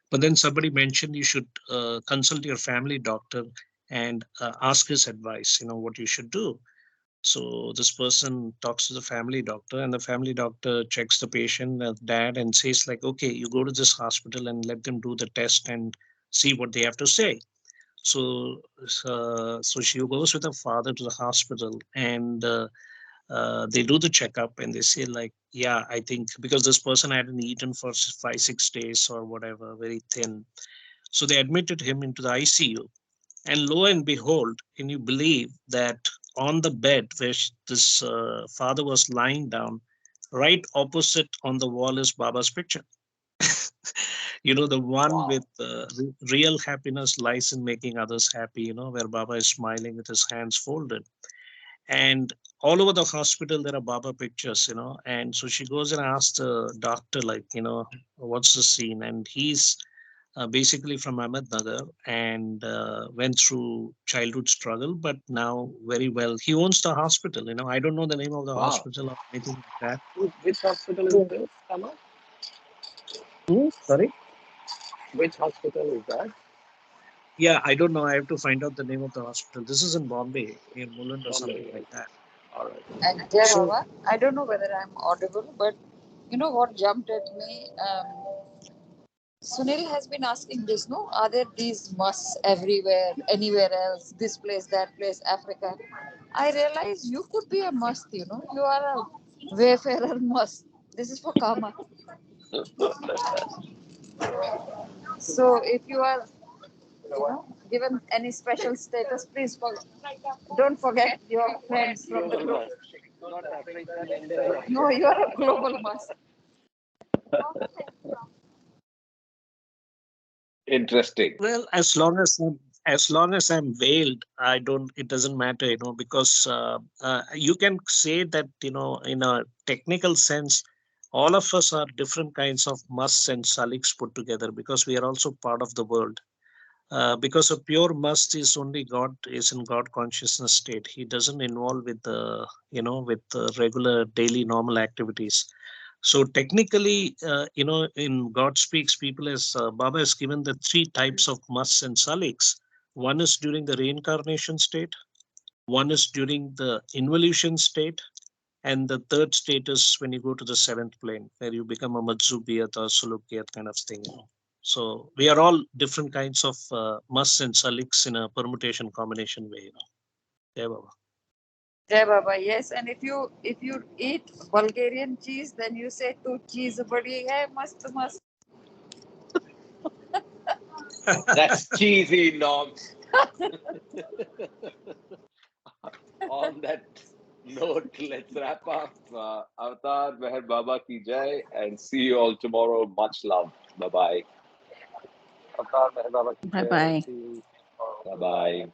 But then somebody mentioned you should consult your family doctor and ask his advice, what you should do. So this person talks to the family doctor, and the family doctor checks the patient, dad, and says like, okay, you go to this hospital and let them do the test and see what they have to say. So, so she goes with her father to the hospital, and they do the checkup, and they say like, yeah, I think because this person hadn't eaten for 5 6 days or whatever, very thin. So they admitted him into the ICU, and lo and behold, can you believe that on the bed where this father was lying down, right opposite on the wall is Baba's picture. The one Wow. with real happiness lies in making others happy, where Baba is smiling with his hands folded. And all over the hospital, there are Baba pictures, And so she goes and asks the doctor, like, what's the scene? And he's basically from Ahmednagar and went through childhood struggle, but now very well. He owns the hospital. I don't know the name of the Wow. hospital or anything like that. Which hospital is this, Kama? Sorry? Which hospital is that? Yeah, I don't know. I have to find out the name of the hospital. This is in Bombay, near Mulund or something Bombay. like that. All right. And Jai So, Baba, I don't know whether I'm audible, but you know what jumped at me? Sunil has been asking this, no? Are there these musts everywhere, anywhere else, this place, that place, Africa? I realize you could be a must, You are a wayfarer must. This is for karma. So if you are, given any special status, please don't forget your friends from the group. Not African, Indian. No, you are a global must. Interesting. well, as long as I'm veiled, I don't. It doesn't matter, because you can say that, in a technical sense, all of us are different kinds of musts and saliks put together because we are also part of the world. Because a pure must is only God is in God consciousness state. He doesn't involve with the with the regular daily normal activities. So technically, in God speaks, people as Baba has given the three types of musts and saliks. One is during the reincarnation state, one is during the involution state, and the third state is when you go to the seventh plane, where you become a Madzubiyat or Sulukiyat kind of thing. So we are all different kinds of musts and saliks in a permutation combination way. Yeah, Baba. Jai Baba, yes. And if you eat Bulgarian cheese, then you say two cheese badi hai, mast mast. That's cheesy, Norms. On that note, let's wrap up. Avatar Meher Baba ki jai, and see you all tomorrow. Much love. Bye bye. Avatar Meher Baba ki Bye jai. bye. See you. Bye bye.